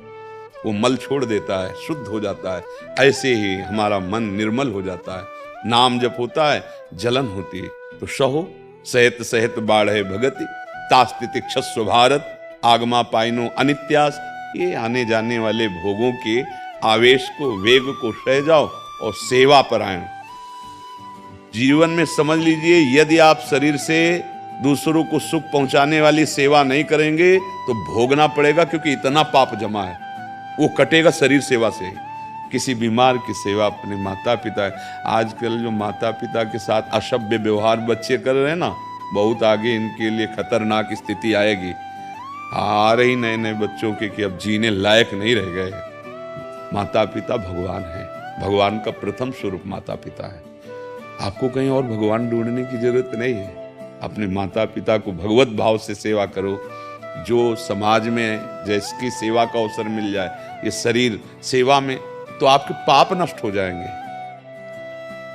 वो मल छोड़ देता है, शुद्ध हो जाता है, ऐसे ही हमारा मन निर्मल हो जाता है। नाम जप होता है, जलन होती है। तो सहो सहत सहत बाढ़े भगति, तास्तितिक्षस्व भारत, आगमा पाइनो अनित्यास। ये आने जाने वाले भोगों के आवेश को, वेग को सह जाओ और सेवा परायण जीवन में समझ लीजिए। यदि आप शरीर से दूसरों को सुख पहुंचाने वाली सेवा नहीं करेंगे तो भोगना पड़ेगा, क्योंकि इतना पाप जमा है। वो कटेगा शरीर सेवा से। किसी बीमार की सेवा, अपने माता पिता, आजकल जो माता पिता के साथ असभ्य व्यवहार बच्चे कर रहे हैं ना, बहुत आगे इनके लिए खतरनाक स्थिति आएगी। आ रही नए नए बच्चों के कि अब जीने लायक नहीं रह गए। माता पिता भगवान है, भगवान का प्रथम स्वरूप माता पिता है। आपको कहीं और भगवान ढूंढने की जरूरत नहीं है। अपने माता पिता को भगवत भाव से सेवा करो। जो समाज में जिसकी सेवा का अवसर मिल जाए, ये शरीर सेवा में, तो आपके पाप नष्ट हो जाएंगे।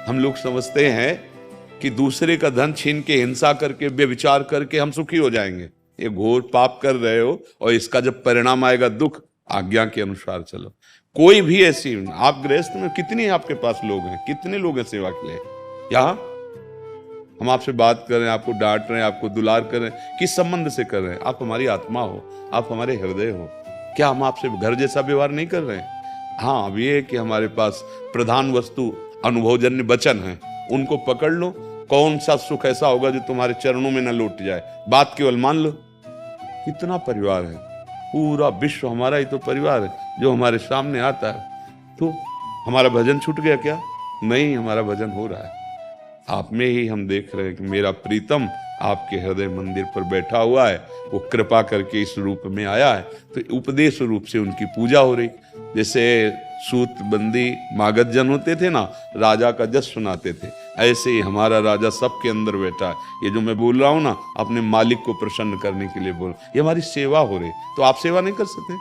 हम लोग समझते हैं कि दूसरे का धन छीन के, हिंसा करके, व्यभिचार करके हम सुखी हो जाएंगे। ये घोर पाप कर रहे हो, और इसका जब परिणाम आएगा दुख। आज्ञा के अनुसार चलो। कोई भी ऐसी, आप गृहस्थ में कितने आपके पास लोग हैं, कितने लोग हैं सेवा के लिए? यहाँ हम आपसे बात कर रहे हैं, आपको डांट रहे हैं, आपको दुलार कर रहे हैं, किस संबंध से कर रहे हैं? आप हमारी आत्मा हो, आप हमारे हृदय हो। क्या हम आपसे घर जैसा व्यवहार नहीं कर रहे हैं? हाँ, अब ये है कि हमारे पास प्रधान वस्तु अनुभवजन्य वचन है, उनको पकड़ लो। कौन सा सुख ऐसा होगा जो तुम्हारे चरणों में न लौट जाए? बात केवल मान लो। कितना परिवार है, पूरा विश्व हमारा ही तो परिवार है जो हमारे सामने आता है। तो हमारा भजन छूट गया क्या? नहीं, हमारा भजन हो रहा है। आप में ही हम देख रहे हैं कि मेरा प्रीतम आपके हृदय मंदिर पर बैठा हुआ है, वो कृपा करके इस रूप में आया है। तो उपदेश रूप से उनकी पूजा हो रही। जैसे सूत बंदी मागध जन होते थे ना, राजा का जस सुनाते थे, ऐसे ही हमारा राजा सबके अंदर बैठा है। ये जो मैं बोल रहा हूं ना, अपने मालिक को प्रसन्न करने के लिए बोल, ये हमारी सेवा हो रही। तो आप सेवा नहीं कर सकते?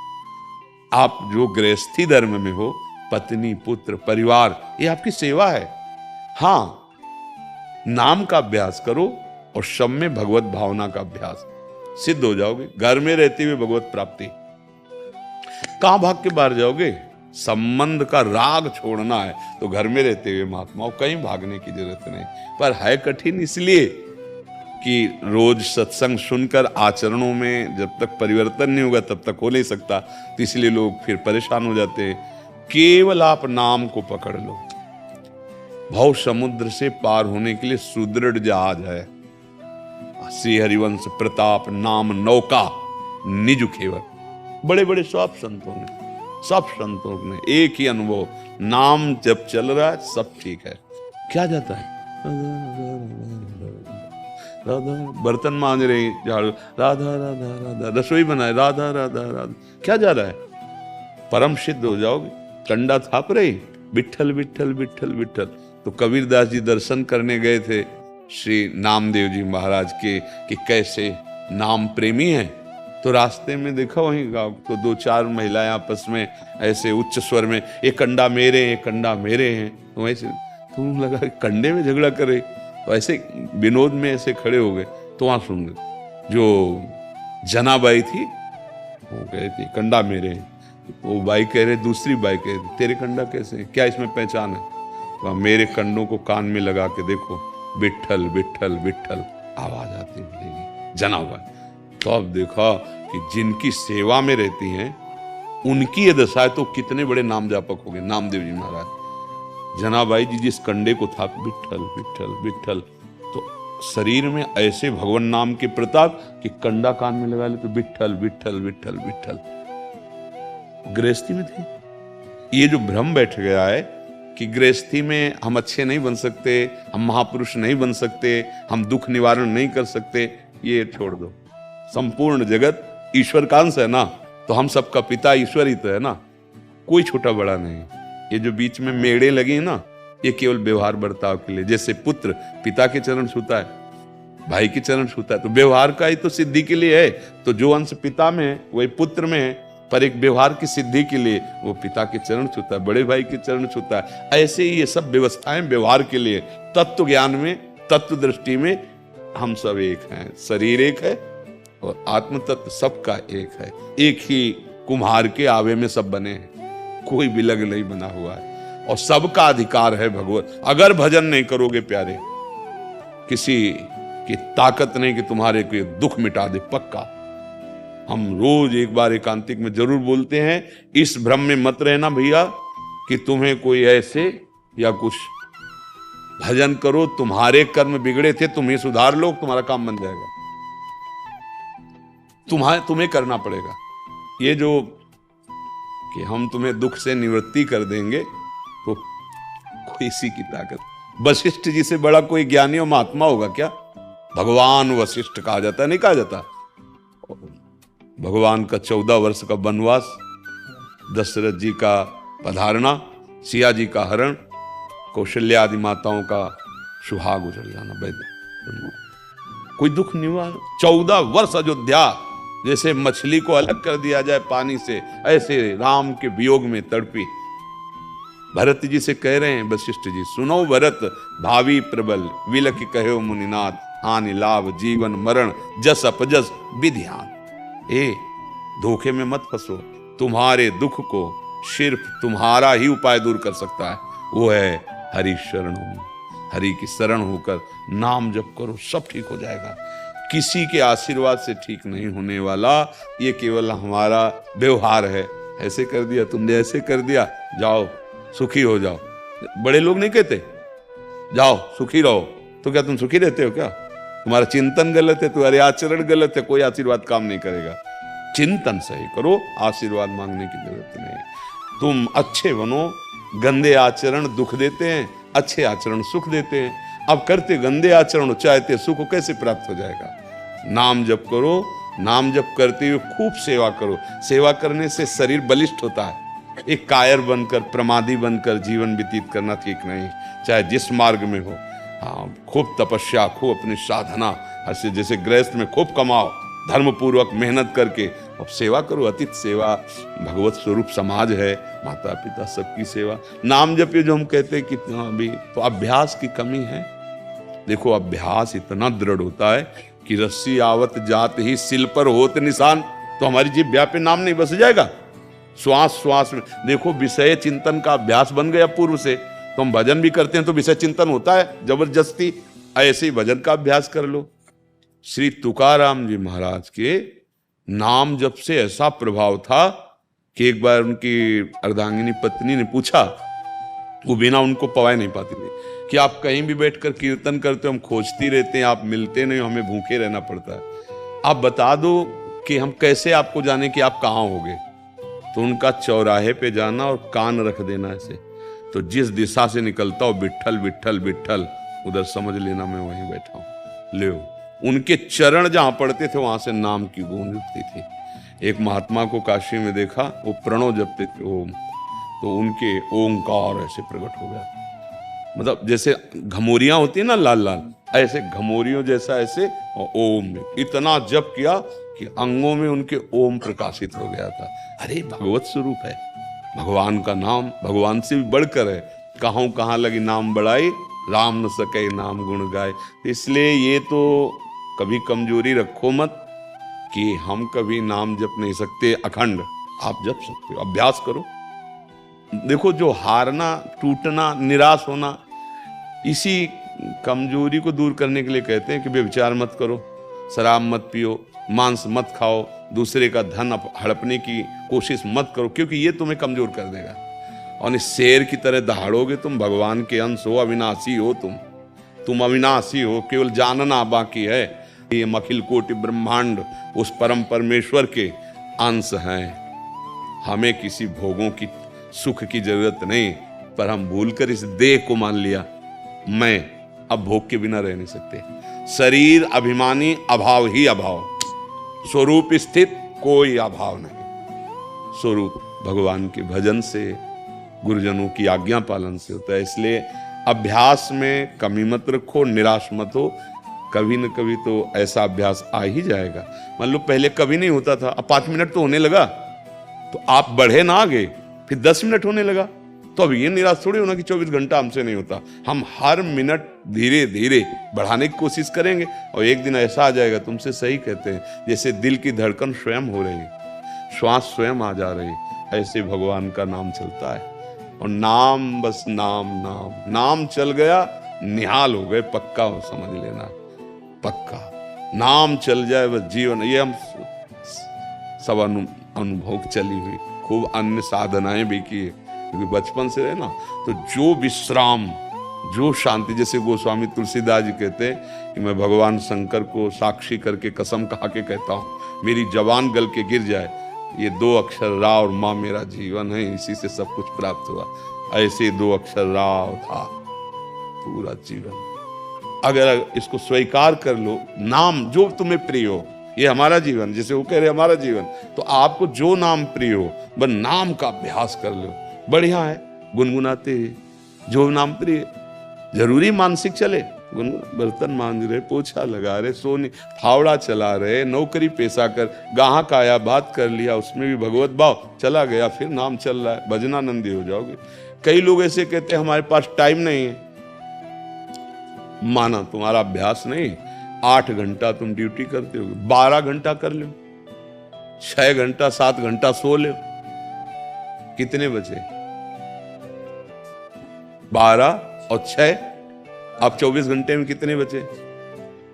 आप जो गृहस्थी धर्म में हो, पत्नी पुत्र परिवार, ये आपकी सेवा है। हाँ, नाम का अभ्यास करो और सब में भगवत भावना का अभ्यास, सिद्ध हो जाओगे। घर में रहते हुए भगवत प्राप्ति। कहां भाग के बाहर जाओगे? संबंध का राग छोड़ना है तो घर में रहते हुए महात्माओं, कहीं भागने की जरूरत नहीं। पर है कठिन इसलिए कि रोज सत्संग सुनकर आचरणों में जब तक परिवर्तन नहीं होगा तब तक हो नहीं सकता। तो इसलिए लोग फिर परेशान हो जाते हैं। केवल आप नाम को पकड़ लो। भव समुद्र से पार होने के लिए सुदृढ़ जहाज है। श्री हरिवंश प्रताप नाम नौका निज खेवर। बड़े बड़े सब संतों ने एक ही अनुभव, नाम जब चल रहा है सब ठीक है। क्या जाता है? राधा, बर्तन मांज रहे झाड़ू, राधा राधा राधा, रसोई बनाए, राधा राधा राधा, क्या जा रहा है? परम सिद्ध हो जाओगे। कंडा थाप रहे, विठल विठल विठल विठल। तो कबीरदास जी दर्शन करने गए थे श्री नामदेव जी महाराज के कि कैसे नाम प्रेमी हैं। तो रास्ते में देखा वहीं गाँव तो दो चार महिलाएं आपस में ऐसे उच्च स्वर में, ये कंडा मेरे हैं, कंडा मेरे हैं। तो वैसे तुम लगा कंडे में झगड़ा करे, तो ऐसे विनोद में ऐसे खड़े हो गए। तो वहां सुन गए जो जनाबाई थी, वो कह रही थी कंडा मेरे हैं। वो बाई कह रहे, दूसरी बाई कह रही तेरे कंडा कैसे है? क्या इसमें पहचान है? तो मेरे कंडों को कान में लगा के देखो, विठल विठल विठल आवाज आती मिलेगी जनाबाई। तो अब देखा कि जिनकी सेवा में रहती हैं उनकी ये दशा है, तो कितने बड़े नाम जापक हो गए नामदेव जी महाराज। जनाबाई जी जिस कंडे को था विठल विठल विठल, तो शरीर में ऐसे भगवान नाम के प्रताप कि कंडा कान में लगा ले तो विठल विठल विठल विठल। गृहस्थी में थे। ये जो भ्रम बैठ गया है कि गृहस्थी में हम अच्छे नहीं बन सकते, हम महापुरुष नहीं बन सकते, हम दुख निवारण नहीं कर सकते, ये छोड़ दो। संपूर्ण जगत ईश्वर का अंश है ना, तो हम सबका पिता ईश्वर ही तो है ना, कोई छोटा बड़ा नहीं। ये जो बीच में मेड़े लगे ना, ये केवल व्यवहार बर्ताव के लिए। जैसे पुत्र पिता के चरण छूता है, भाई के चरण छूता है, तो व्यवहार का ही तो सिद्धि के लिए है। तो जो अंश पिता में है वही पुत्र में है, पर एक व्यवहार की सिद्धि के लिए वो पिता के चरण छूता है, बड़े भाई के चरण छूता है। ऐसे ही ये सब व्यवस्थाएं व्यवहार के लिए। तत्व ज्ञान में, तत्व दृष्टि में हम सब एक हैं। शरीर एक है और आत्म तत्व सबका एक है। एक ही कुम्हार के आवे में सब बने हैं, कोई विलग नहीं बना हुआ है, और सबका अधिकार है भगवत। अगर भजन नहीं करोगे प्यारे, किसी की ताकत नहीं कि तुम्हारे कोई दुख मिटा दे, पक्का। हम रोज एक बार एकांतिक में जरूर बोलते हैं, इस भ्रम में मत रहना भैया कि तुम्हें कोई ऐसे या कुछ भजन करो, तुम्हारे कर्म बिगड़े थे, तुम्हें सुधार लो, तुम्हारा काम बन जाएगा। तुम्हें करना पड़ेगा। ये जो कि हम तुम्हें दुख से निवृत्ति कर देंगे, तो कोई इसी की ताकत। वशिष्ठ जी से बड़ा कोई ज्ञानी और महात्मा होगा क्या? भगवान वशिष्ठ कहा जाता है, नहीं कहा जाता? भगवान का 14 वर्ष का वनवास, दशरथ जी का पधारना, सिया जी का हरण, कौशल्या आदि माताओं का सुहाग उजड़ जाना वैद्य। कोई दुख नहीं हुआ। 14 वर्ष अयोध्या जैसे मछली को अलग कर दिया जाए पानी से, ऐसे राम के वियोग में तड़पी। भरत जी से कह रहे हैं वशिष्ठ जी, सुनो भरत भावी प्रबल, विलक कहो मुनिनाथ, हानि लाभ जीवन मरण, जस अपजस विधियान। ए धोखे में मत फंसो, तुम्हारे दुख को सिर्फ तुम्हारा ही उपाय दूर कर सकता है, वो है हरि शरण। हरि की शरण होकर नाम जप करो, सब ठीक हो जाएगा। किसी के आशीर्वाद से ठीक नहीं होने वाला, ये केवल हमारा व्यवहार है। ऐसे कर दिया तुमने, ऐसे कर दिया, जाओ सुखी हो जाओ। बड़े लोग नहीं कहते जाओ सुखी रहो, तो क्या तुम सुखी रहते हो? क्या तुम्हारा चिंतन गलत है, तुम्हारे आचरण गलत है, कोई आशीर्वाद काम नहीं करेगा। चिंतन सही करो, आशीर्वाद मांगने की जरूरत नहीं। तुम अच्छे बनो, गंदे आचरण दुख देते हैं, अच्छे आचरण सुख देते हैं। अब करते गंदे आचरण चाहते सुख कैसे प्राप्त हो जाएगा? नाम जप करो, नाम जप करते हुए खूब सेवा करो। सेवा करने से शरीर बलिष्ठ होता है। एक कायर बनकर, प्रमादी बनकर जीवन व्यतीत करना ठीक नहीं, चाहे जिस मार्ग में हो। हाँ, खूब तपस्या, खूब अपनी साधना, ऐसे जैसे गृहस्थ में खूब कमाओ, धर्म पूर्वक मेहनत करके अब सेवा करो। अतिथ सेवा भगवत स्वरूप समाज है, माता पिता सबकी सेवा। नाम जप जो हम कहते हैं कितना अभी तो अभ्यास की कमी है। देखो अभ्यास इतना दृढ़ होता है कि रस्सी आवत जात ही सिल पर होत निशान, तो हमारी जिह्वा पे नाम नहीं बस जाएगा। श्वास श्वास में देखो विषय चिंतन का अभ्यास बन गया पूर्व से, तो हम भजन भी करते हैं तो विषय चिंतन होता है जबरदस्ती। ऐसे ही भजन का अभ्यास कर लो। श्री तुकाराम जी महाराज के नाम जप से ऐसा प्रभाव था कि एक बार उनकी अर्धांगिनी पत्नी ने पूछा, वो बिना उनको पवाए नहीं पाती थी, कि आप कहीं भी बैठकर कीर्तन करते हो, हम खोजती रहते हैं, आप मिलते नहीं, हमें भूखे रहना पड़ता है, आप बता दो कि हम कैसे आपको जाने कि आप कहाँ होगे। तो उनका चौराहे पे जाना और कान रख देना ऐसे, तो जिस दिशा से निकलता हो विट्ठल विट्ठल विट्ठल, उधर समझ लेना मैं वहीं बैठा हूं। ले उनके चरण जहां पड़ते थे वहां से नाम की गूंज उठती थी। एक महात्मा को काशी में देखा, वो प्रणव जपते थे ओम, तो उनके ओंकार ऐसे प्रकट हो गया, मतलब जैसे घमोरियां होती है ना लाल लाल, ऐसे घमोरियों जैसा ऐसे, और ओम में इतना जप किया कि अंगों में उनके ओम प्रकाशित हो गया था। अरे भगवत स्वरूप है, भगवान का नाम भगवान से भी बढ़कर है। कहाँ कहाँ लगी नाम बढ़ाई, राम न सके नाम गुण गाए। इसलिए ये तो कभी कमजोरी रखो मत कि हम कभी नाम जप नहीं सकते अखंड, आप जप सकते हो, अभ्यास करो। देखो जो हारना, टूटना, निराश होना, इसी कमजोरी को दूर करने के लिए कहते हैं कि व्यभिचार मत करो, शराब मत पियो, मांस मत खाओ, दूसरे का धन हड़पने की कोशिश मत करो, क्योंकि ये तुम्हें कमजोर कर देगा। और इस शेर की तरह दहाड़ोगे तुम, भगवान के अंश हो, अविनाशी हो तुम अविनाशी हो, केवल जानना बाकी है। ये अखिल कोटि ब्रह्मांड उस परम परमेश्वर के अंश हैं। हमें किसी भोगों की, सुख की जरूरत नहीं, पर हम भूलकर इस देह को मान लिया, मैं अब भोग के बिना रह नहीं सकते। शरीर अभिमानी, अभाव ही अभाव, स्वरूप स्थित कोई अभाव नहीं। स्वरूप भगवान के भजन से, गुरुजनों की आज्ञा पालन से होता है। इसलिए अभ्यास में कमी मत रखो, निराश मत हो, कभी न कभी तो ऐसा अभ्यास आ ही जाएगा। मान लो पहले कभी नहीं होता था, अब 5 मिनट तो होने लगा, तो आप बढ़े ना आगे, फिर 10 मिनट होने लगा, तो अब ये निराश थोड़ी होना कि 24 घंटा हमसे नहीं होता। हम हर मिनट धीरे धीरे बढ़ाने की कोशिश करेंगे, और एक दिन ऐसा आ जाएगा, तुमसे सही कहते हैं, जैसे दिल की धड़कन स्वयं हो रही, श्वास स्वयं आ जा रही, ऐसे भगवान का नाम चलता है। और नाम, बस नाम नाम नाम चल गया, निहाल हो गए, पक्का हो, समझ लेना, पक्का नाम चल जाए बस जीवन। ये हम सब अनुभव चली हुई, खूब अन्य साधनाएं भी की, क्योंकि बचपन से है ना, तो जो विश्राम, जो शांति, जैसे गोस्वामी तुलसीदास जी कहते हैं कि मैं भगवान शंकर को साक्षी करके कसम खा के कहता हूँ, मेरी जवान गल के गिर जाए, ये 2 अक्षर रा और माँ मेरा जीवन है, इसी से सब कुछ प्राप्त हुआ। ऐसे 2 अक्षर राव था पूरा जीवन। अगर इसको स्वीकार कर लो, नाम जो तुम्हें प्रिय हो, ये हमारा जीवन, जैसे वो कह रहे हमारा जीवन, तो आपको जो नाम प्रिय हो, बस नाम का अभ्यास कर लो, बढ़िया है, गुनगुनाते जो नाम प्रिय। जरूरी मानसिक चले, बर्तन मांज रहे, पोछा लगा रहे, सोने फावड़ा चला रहे, नौकरी पेशा कर, गाहक आया बात कर लिया, उसमें भी भगवत भाव चला गया, फिर नाम चल रहा है, भजनानंदी हो जाओगे। कई लोग ऐसे कहते हैं हमारे पास टाइम नहीं है। माना तुम्हारा अभ्यास नहीं, 8 घंटा तुम ड्यूटी करते हो, 12 घंटा कर लो, 6 घंटा 7 घंटा सो लो, कितने बचे? 12 और 6, अब 24 घंटे में कितने बचे?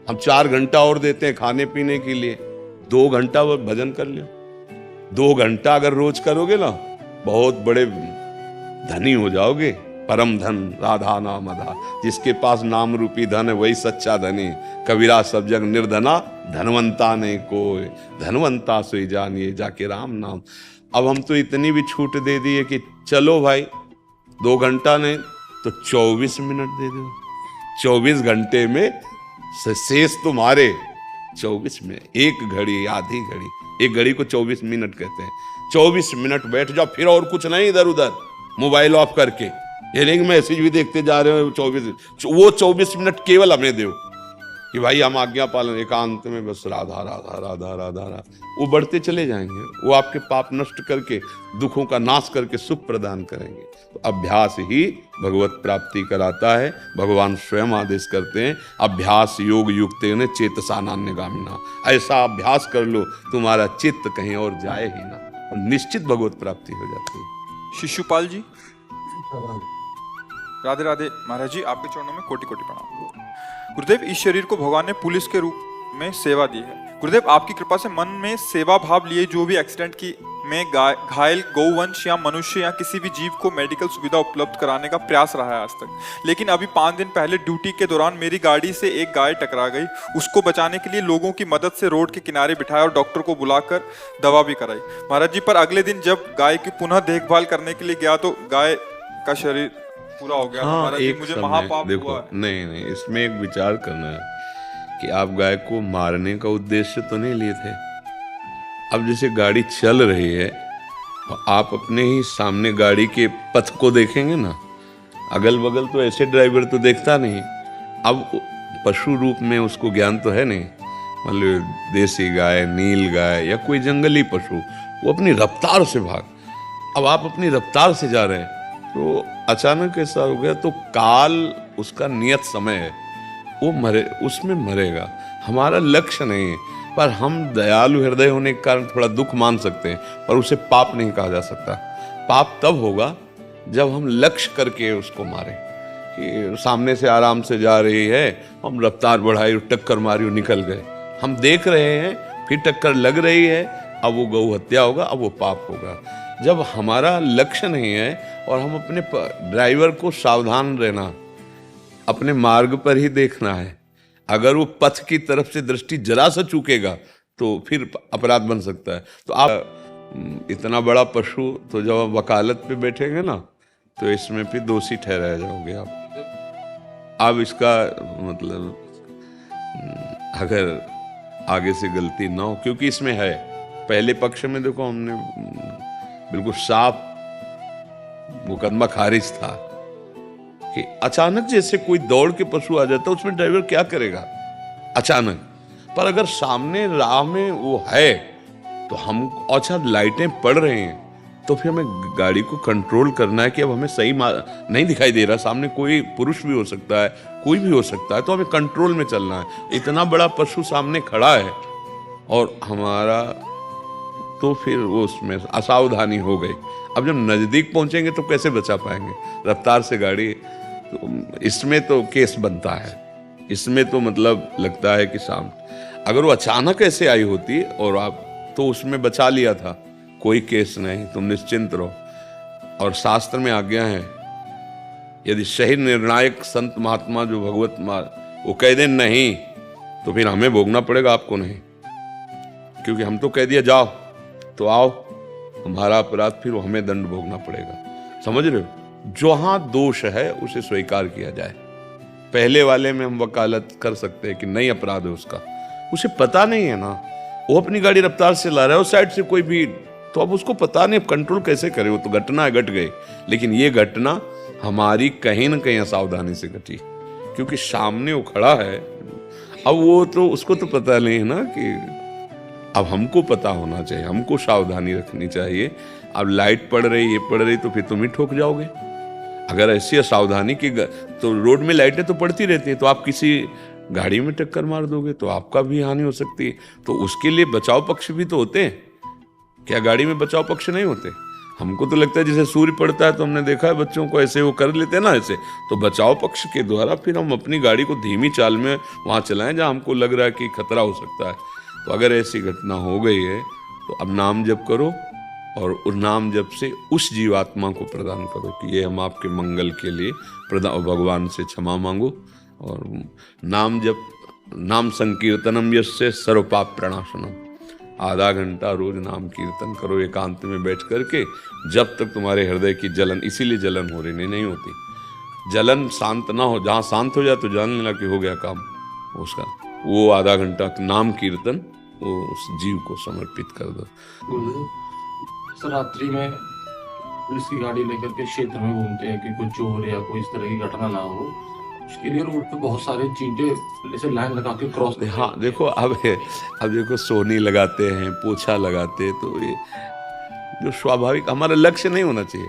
हम 4 घंटा और देते हैं खाने पीने के लिए, 2 घंटा वो भजन कर लो। 2 घंटा अगर रोज करोगे ना, बहुत बड़े धनी हो जाओगे। परम धन राधा नाम अधा, जिसके पास नाम रूपी धन है वही सच्चा धनी। कबीरा सब जग निर्धना, धनवंता ने कोई, धनवंता सोई जानिए जाके राम नाम। अब हम तो इतनी भी छूट दे दिए कि चलो भाई 2 घंटा नहीं तो 24 मिनट दे दो। 24 घंटे में शेष तुम्हारे 24 में, एक घड़ी आधी घड़ी, एक घड़ी को 24 मिनट कहते हैं। 24 मिनट बैठ जाओ, फिर और कुछ नहीं, इधर उधर मोबाइल ऑफ करके, ये नहीं मैसेज भी देखते जा रहे हो। 24 मिनट केवल हमें दो कि भाई हम आज्ञा पालन, एकांत में बस राधा राधा राधा राधा राधा। वो बढ़ते चले जाएंगे, वो आपके पाप नष्ट करके, दुखों का नाश करके सुख प्रदान करेंगे। तो अभ्यास ही भगवत प्राप्ति कराता है। भगवान स्वयं आदेश करते हैं, अभ्यास योग युक्ते ने चेतसा नान्यगामिना। ऐसा अभ्यास कर लो तुम्हारा चित्त कहीं और जाए ही ना, और निश्चित भगवत प्राप्ति हो जाती है। शिशुपाल जी, राधे राधे। महाराज जी, आपके चरणों में कोटि कोटि प्रणाम। गुरुदेव, इस शरीर को भगवान ने पुलिस के रूप में सेवा दी है। गुरुदेव, आपकी कृपा से मन में सेवा भाव लिए जो भी एक्सीडेंट की में घायल गौवंश या मनुष्य या किसी भी जीव को मेडिकल सुविधा उपलब्ध कराने का प्रयास रहा है आज तक। लेकिन अभी 5 दिन पहले ड्यूटी के दौरान मेरी गाड़ी से एक गाय टकरा गई। उसको बचाने के लिए लोगों की मदद से रोड के किनारे बिठाया और डॉक्टर को बुलाकर दवा भी कराई महाराज जी। पर अगले दिन जब गाय की पुनः देखभाल करने के लिए गया तो गाय का शरीर पूरा हो गया। हाँ, महाराज जी, मुझे महापाप देखो, हुआ है। नहीं, इसमें एक विचार करना है कि आप गाय को मारने का उद्देश्य तो नहीं लिए थे। अब जैसे गाड़ी चल रही है तो आप अपने ही सामने गाड़ी के पथ को देखेंगे ना, अगल बगल तो ऐसे ड्राइवर तो देखता नहीं। अब पशु रूप में उसको ज्ञान तो है नहीं, मतलब देसी गाय, नील गाय या कोई जंगली पशु, वो अपनी रफ्तार से भाग। अब आप अपनी रफ्तार से जा रहे हैं तो अचानक ऐसा हो गया तो काल उसका नियत समय है, वो मरे, उसमें मरेगा। हमारा लक्ष्य नहीं है, पर हम दयालु हृदय होने के कारण थोड़ा दुख मान सकते हैं, पर उसे पाप नहीं कहा जा सकता। पाप तब होगा जब हम लक्ष्य करके उसको मारें, कि सामने से आराम से जा रही है, हम रफ्तार बढ़ाई और टक्कर मारी और निकल गए। हम देख रहे हैं, फिर टक्कर लग रही है, अब वो गौ हत्या होगा, अब वो पाप होगा। जब हमारा लक्ष्य नहीं है और हम अपने ड्राइवर को सावधान रहना, अपने मार्ग पर ही देखना है। अगर वो पथ की तरफ से दृष्टि जरा सा चूकेगा तो फिर अपराध बन सकता है। तो आप इतना बड़ा पशु, तो जब आप वकालत पे बैठेंगे ना तो इसमें फिर दोषी ठहराए जाओगे आप। अब इसका मतलब अगर आगे से गलती ना हो, क्योंकि इसमें है, पहले पक्ष में देखो हमने बिल्कुल साफ मुकदमा खारिज था कि अचानक जैसे कोई दौड़ के पशु आ जाता है, उसमें ड्राइवर क्या करेगा अचानक। पर अगर सामने राह में वो है तो हम, अच्छा लाइटें पड़ रही हैं तो फिर हमें गाड़ी को कंट्रोल करना है कि अब हमें सही नहीं दिखाई दे रहा, सामने कोई पुरुष भी हो सकता है, कोई भी हो सकता है, तो हमें कंट्रोल में चलना है। इतना बड़ा पशु सामने खड़ा है और हमारा, तो फिर वो उसमें असावधानी हो गई। अब जब नजदीक पहुंचेंगे तो कैसे बचा पाएंगे, रफ्तार से गाड़ी। तो इसमें तो केस बनता है, इसमें तो मतलब लगता है कि सामने अगर वो अचानक ऐसे आई होती और आप, तो उसमें बचा लिया था, कोई केस नहीं, तुम निश्चिंत रहो। और शास्त्र में आज्ञा है, यदि सही निर्णायक संत महात्मा जो भगवत वो कह दें नहीं, तो फिर हमें भोगना पड़ेगा, आपको नहीं। क्योंकि हम तो कह दिया जाओ तो आओ, हमारा अपराध फिर हमें दंड भोगना पड़ेगा। समझ रहे हो, जहां दोष है उसे स्वीकार किया जाए। पहले वाले में हम वकालत कर सकते हैं कि नहीं अपराध है उसका, उसे पता नहीं है ना, वो अपनी गाड़ी रफ्तार से ला रहा है, उस साइड से कोई भी, तो अब उसको पता नहीं, कंट्रोल कैसे करे, वो तो घटना है, घट गई। लेकिन ये घटना हमारी कहीं ना कहीं असावधानी से घटी। क्योंकि सामने वो खड़ा है। अब वो तो उसको तो पता नहीं है ना कि अब हमको पता होना चाहिए, हमको सावधानी रखनी चाहिए। अब लाइट पड़ रही, ये पड़ रही, तो फिर तुम ही ठोक जाओगे। अगर ऐसी असावधानी की तो रोड में लाइटें तो पड़ती रहती है, तो आप किसी गाड़ी में टक्कर मार दोगे तो आपका भी हानि हो सकती है। तो उसके लिए बचाव पक्ष भी तो होते हैं। क्या गाड़ी में बचाव पक्ष नहीं होते? हमको तो लगता है जैसे सूर्य पड़ता है तो हमने देखा है बच्चों को ऐसे वो कर लेते हैं ना ऐसे, तो बचाव पक्ष के द्वारा फिर हम अपनी गाड़ी को धीमी चाल में वहाँ चलाएं जहाँ हमको लग रहा है कि खतरा हो सकता है। तो अगर ऐसी घटना हो गई है तो अब नाम जप करो और उस नाम जप से उस जीवात्मा को प्रदान करो कि ये हम आपके मंगल के लिए भगवान से क्षमा मांगो। और नाम जप, नाम संकीर्तनम यस्य सर्व पाप प्रणाशनम, आधा घंटा रोज नाम कीर्तन करो एकांत में बैठ करके, जब तक तुम्हारे हृदय की जलन, इसीलिए जलन हो रही नहीं होती, जलन शांत ना हो, जहाँ शांत हो जाए तो जान लेना कि हो गया काम उसका। वो आधा घंटा नाम कीर्तन वो उस जीव को समर्पित कर दो। सर रात्रि में पुलिस की गाड़ी लेकर के क्षेत्र में घूमते हैं कि कोई चोर या कोई इस तरह की घटना ना हो, उसके लिए रोड पे बहुत सारे चींटे जैसे लाइन लगा के क्रॉस। हाँ देखो, अब देखो सोनी लगाते हैं, पोछा लगाते हैं, तो ये जो स्वाभाविक हमारा लक्ष्य नहीं होना चाहिए।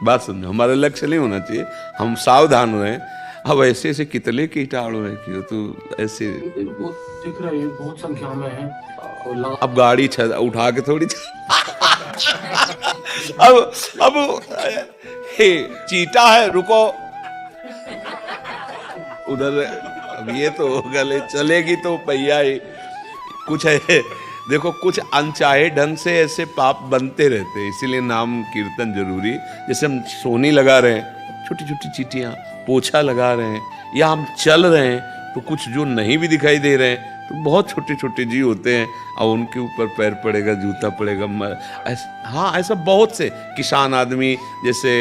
बात समझो, हमारा लक्ष्य नहीं होना चाहिए, हम सावधान रहें। अब ऐसे ऐसे कितने कीटाणु है कि तो ऐसे दिख रहे हैं, बहुत संख्या में है। अब गाड़ी उठा के थोड़ी अब हे चीटा है, रुको उधर। अब ये तो गले चलेगी तो पहिया ही कुछ है। देखो कुछ अनचाहे ढंग से ऐसे पाप बनते रहते हैं, इसीलिए नाम कीर्तन जरूरी। जैसे हम सोनी लगा रहे हैं, छोटी छोटी चीटियां, पोछा लगा रहे हैं, या हम चल रहे हैं तो कुछ जो नहीं भी दिखाई दे रहे हैं, तो बहुत छोटे छोटे जीव होते हैं और उनके ऊपर पैर पड़ेगा, जूता पड़ेगा। हाँ ऐसा बहुत से किसान आदमी जैसे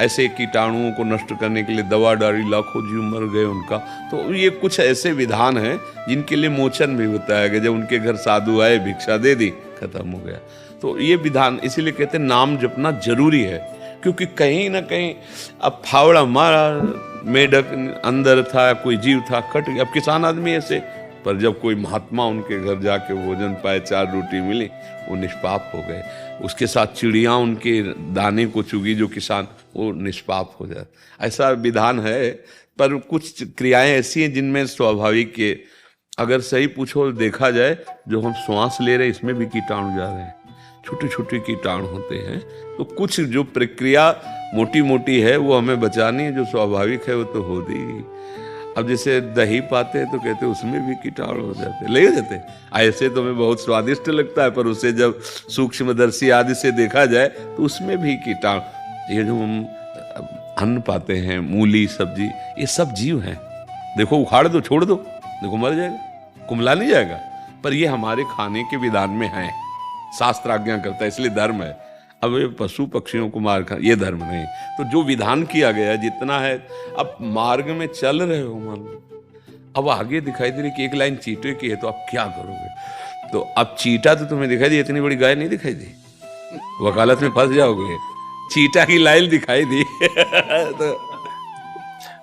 ऐसे कीटाणुओं को नष्ट करने के लिए दवा डाली, लाखों जीव मर गए उनका। तो ये कुछ ऐसे विधान हैं जिनके लिए मोचन भी बताया गया। जब उनके घर साधु आए, भिक्षा दे दी, खत्म हो गया। तो ये विधान इसीलिए कहते हैं नाम जपना जरूरी है, क्योंकि कहीं ना कहीं अब फावड़ा मारा, मेढक अंदर था, कोई जीव था, कट गया। अब किसान आदमी ऐसे, पर जब कोई महात्मा उनके घर जाके भोजन पाए, 4 रोटी मिली, वो निष्पाप हो गए। उसके साथ चिड़िया उनके दाने को चुगी, जो किसान, वो निष्पाप हो जाए। ऐसा विधान है। पर कुछ क्रियाएं ऐसी हैं जिनमें स्वाभाविक के, अगर सही पूछो देखा जाए, जो हम श्वास ले रहे हैं इसमें भी कीटाणु जा रहे हैं, छोटे छोटे कीटाणु होते हैं। तो कुछ जो प्रक्रिया मोटी मोटी है वो हमें बचानी है, जो स्वाभाविक है वो तो हो दी। अब जैसे दही पाते हैं तो कहते हैं उसमें भी कीटाणु हो जाते, ले जाते। ऐसे तो हमें बहुत स्वादिष्ट लगता है, पर उसे जब सूक्ष्मदर्शी आदि से देखा जाए तो उसमें भी कीटाणु। ये जो हम अन्न पाते हैं, मूली सब्जी, ये सब जीव हैं। देखो उखाड़ दो, छोड़ दो, देखो मर जाएगा, कुमला नहीं जाएगा। पर ये हमारे खाने के विधान में है, शास्त्र आज्ञा करता है, इसलिए धर्म है। अब ये पशु पक्षियों को मार खा, ये धर्म नहीं। तो जो विधान किया गया जितना है, अब मार्ग में चल रहे हो मान लो, अब आगे दिखाई दे रही कि एक लाइन चीटे की है, तो आप क्या करोगे? तो अब चीटा तो तुम्हें दिखाई दी, इतनी बड़ी गाय नहीं दिखाई दी, वकालत में फंस जाओगे। चीटा की लाइन दिखाई दी तो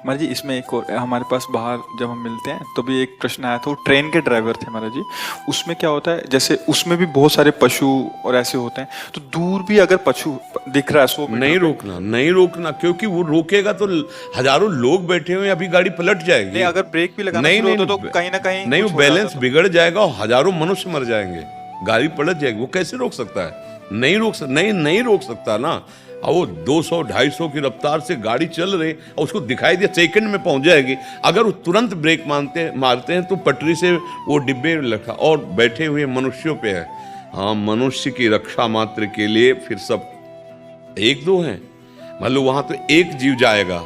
महाराज जी इसमें एक और, हमारे पास बाहर जब हम मिलते हैं तो भी एक प्रश्न आया था, वो ट्रेन के ड्राइवर थे महाराज जी। उसमें क्या होता है, जैसे उसमें भी बहुत सारे पशु और ऐसे होते हैं, तो दूर भी अगर पशु दिख रहा है 100 मीटर नहीं रोकना, नहीं रोकना, क्योंकि वो रोकेगा तो हजारों लोग बैठे हुए, अभी गाड़ी पलट जाएगी। नहीं, अगर ब्रेक भी लगाना शुरू होता तो कहीं ना कहीं नहीं, वो बैलेंस बिगड़ जाएगा और हजारों मनुष्य मर जाएंगे, गाड़ी पलट जाएगी। वो कैसे रोक सकता है? नहीं रोक सकता ना। और वो 200-250 की रफ्तार से गाड़ी चल रही और उसको दिखाई दिया सेकंड में पहुंच जाएगी। अगर वो तुरंत ब्रेक मारते हैं तो पटरी से वो डिब्बे लगा और बैठे हुए मनुष्यों पे है। हाँ, मनुष्य की रक्षा मात्र के लिए फिर सब 1-2 हैं। मान लो वहां तो एक जीव जाएगा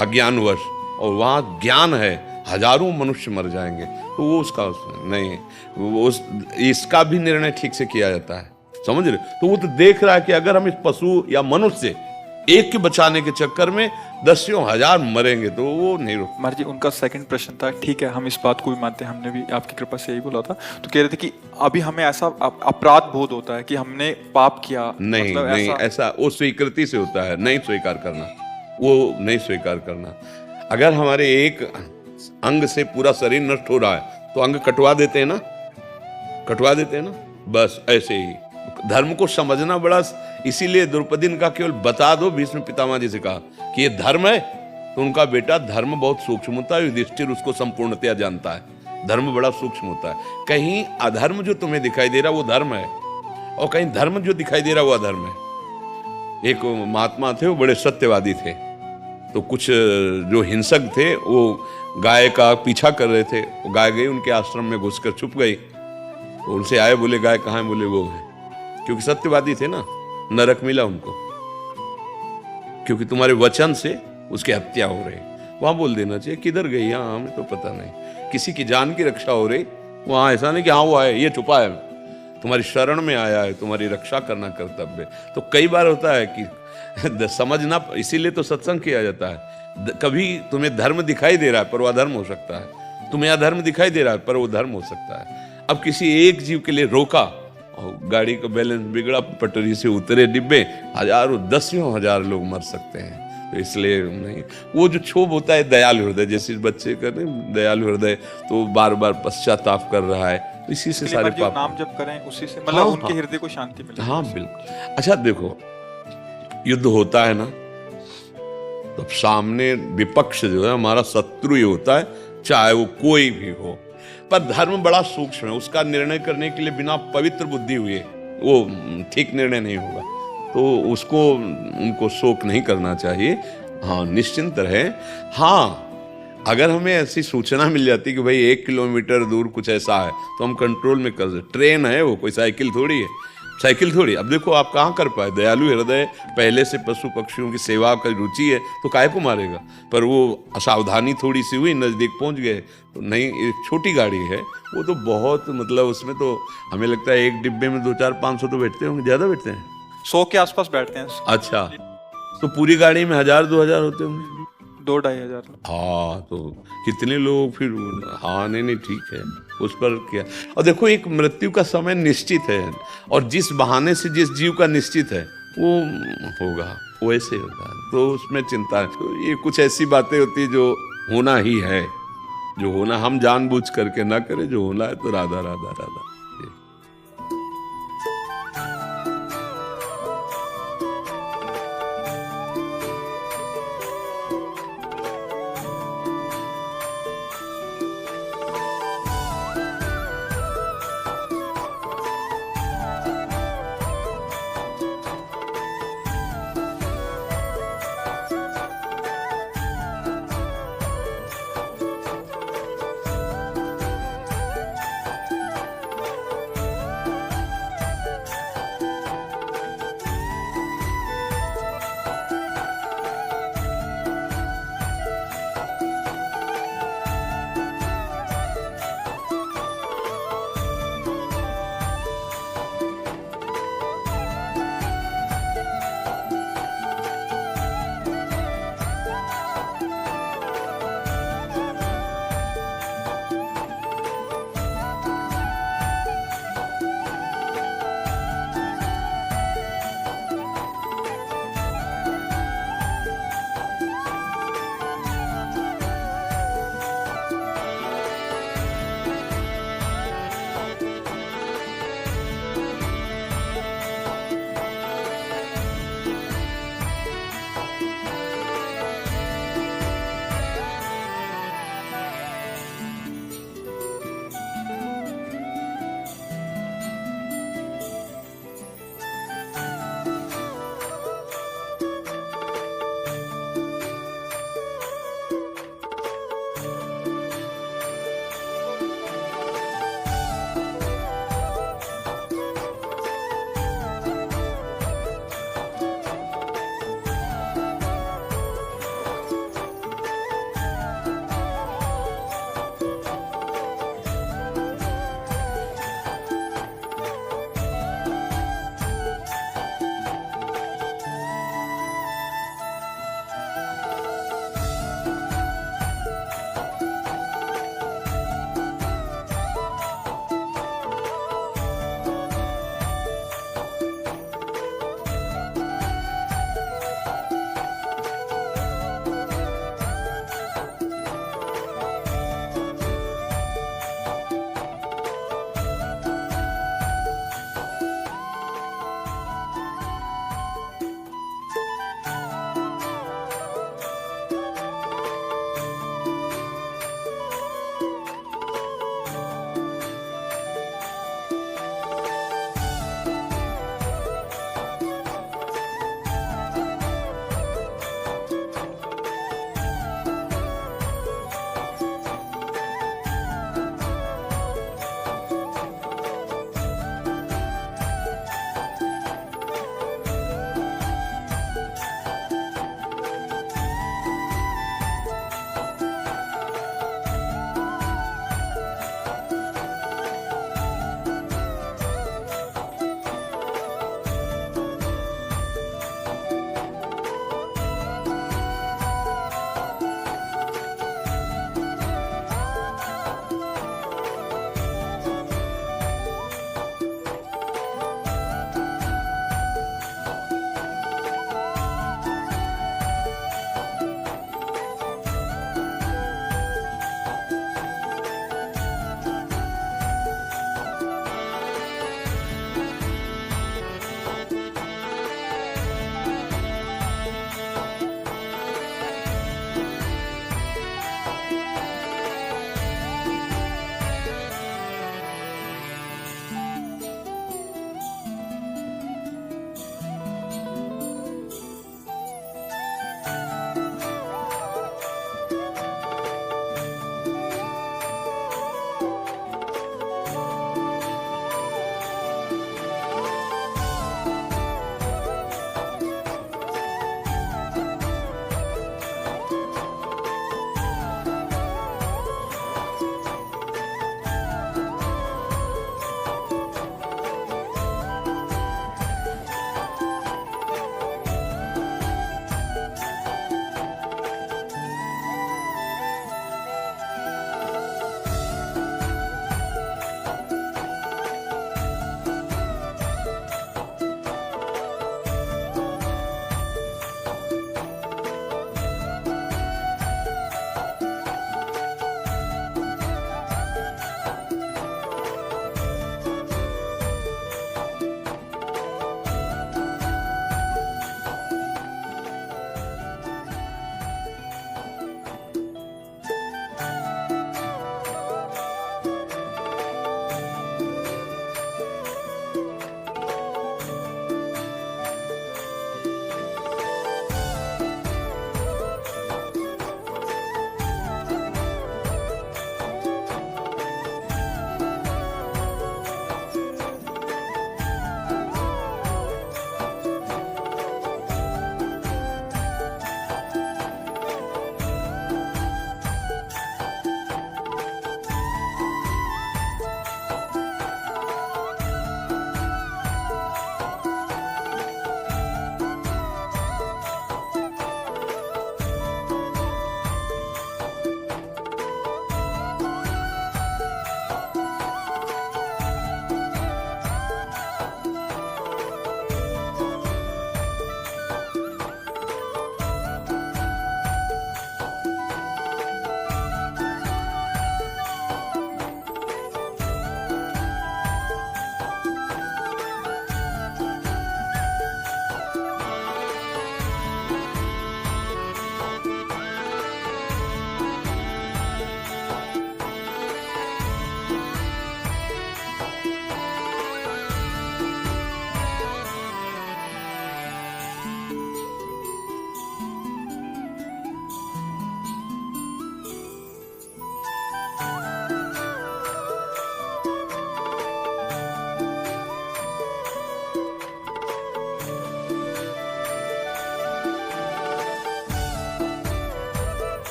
अज्ञानवश, और वहां ज्ञान है, हजारों मनुष्य मर जाएंगे। तो वो उसका नहीं, वो इसका भी निर्णय ठीक से किया जाता है, समझ रहे? तो वो तो देख रहा है कि अगर हम इस पशु या मनुष्य से एक के बचाने के चक्कर में 10,000 मरेंगे, तो वो नहीं रोक। महाराज जी उनका सेकंड प्रश्न था, ठीक है हम इस बात को भी मानते हैं, हमने भी आपकी कृपा से यही बोला था, तो कह रहे थे कि अभी हमें ऐसा अपराध बोध होता है कि हमने पाप किया। नहीं मतलब नहीं, ऐसा वो स्वीकृति से होता है, नहीं स्वीकार करना, वो नहीं स्वीकार करना। अगर हमारे एक अंग से पूरा शरीर नष्ट हो रहा है तो अंग कटवा देते हैं ना, कटवा देते हैं ना, बस ऐसे ही धर्म को समझना बड़ा, इसीलिए द्रौपदी ने कहा केवल बता दो, भीष्म पितामह जी से कहा कि ये धर्म है, तो उनका बेटा धर्म बहुत सूक्ष्म होता है, युधिष्ठिर उसको संपूर्णतया जानता है, धर्म बड़ा सूक्ष्म होता है। कहीं अधर्म जो तुम्हें दिखाई दे रहा वो धर्म है, और कहीं धर्म जो दिखाई दे रहा वो अधर्म है। एक महात्मा थे, वो बड़े सत्यवादी थे, तो कुछ जो हिंसक थे वो गाय का पीछा कर रहे थे, वो गाय गई उनके आश्रम में घुसकर छुप गई, उनसे आए, बोले गाय कहाँ है, बोले वो है, क्योंकि सत्यवादी थे ना, नरक मिला उनको, क्योंकि तुम्हारे वचन से उसकी हत्या हो रही। वहां बोल देना चाहिए किधर गई, हाँ हमें तो पता नहीं, किसी की जान की रक्षा हो रही, वहां ऐसा नहीं कि हाँ वो आए, ये छुपा है, तुम्हारी शरण में आया है, तुम्हारी रक्षा करना कर्तव्य। तो कई बार होता है कि समझना, इसीलिए तो सत्संग किया जाता है। कभी तुम्हें धर्म दिखाई दे रहा है पर वो अधर्म हो सकता है, तुम्हें अधर्म दिखाई दे रहा है पर वो धर्म हो सकता है। अब किसी एक जीव के लिए रोका और गाड़ी का बैलेंस बिगड़ा, पटरी से उतरे डिब्बे, हजारों दसियों हजार लोग मर सकते हैं। तो इसलिए नहीं, वो जो क्षोभ होता है दयालु हृदय, जैसे इस बच्चे का नहीं दयालु हृदय, तो बार बार पश्चाताप कर रहा है, तो इसी से सारे पाप, नाम जप करें उसी से मतलब हाँ, उनके हाँ। हृदय को शांति मिले। हाँ बिल्कुल। अच्छा देखो, युद्ध होता है ना, तो सामने विपक्ष जो है हमारा शत्रु ही होता है, चाहे वो कोई भी हो, पर धर्म बड़ा सूक्ष्म है, उसका निर्णय करने के लिए बिना पवित्र बुद्धि हुए वो ठीक निर्णय नहीं होगा, तो उसको उनको शोक नहीं करना चाहिए। हाँ निश्चिंत रहे। हाँ अगर हमें ऐसी सूचना मिल जाती कि भाई 1 किलोमीटर दूर कुछ ऐसा है तो हम कंट्रोल में कर सकते। ट्रेन है, वो कोई साइकिल थोड़ी है, साइकिल थोड़ी। अब देखो आप कहाँ कर पाए, दयालु हृदय, पहले से पशु पक्षियों की सेवा का रुचि है तो काहे को मारेगा, पर वो असावधानी थोड़ी सी हुई, नज़दीक पहुंच गए तो नहीं। एक छोटी गाड़ी है वो तो बहुत, मतलब उसमें तो हमें लगता है एक डिब्बे में 200-500 तो बैठते होंगे, ज़्यादा बैठते हैं, 100 के आसपास बैठते हैं। अच्छा तो पूरी गाड़ी में 1000-2000 होते होंगे, 2-2.5 हजार। हाँ तो कितने लोग फिर, हाँ नहीं ठीक है, उस पर क्या। और देखो एक मृत्यु का समय निश्चित है, और जिस बहाने से जिस जीव का निश्चित है वो होगा, वैसे होगा, तो उसमें चिंता है। तो ये कुछ ऐसी बातें होती है जो होना ही है, जो होना हम जानबूझ करके ना करें, जो होना है तो राधा राधा राधा।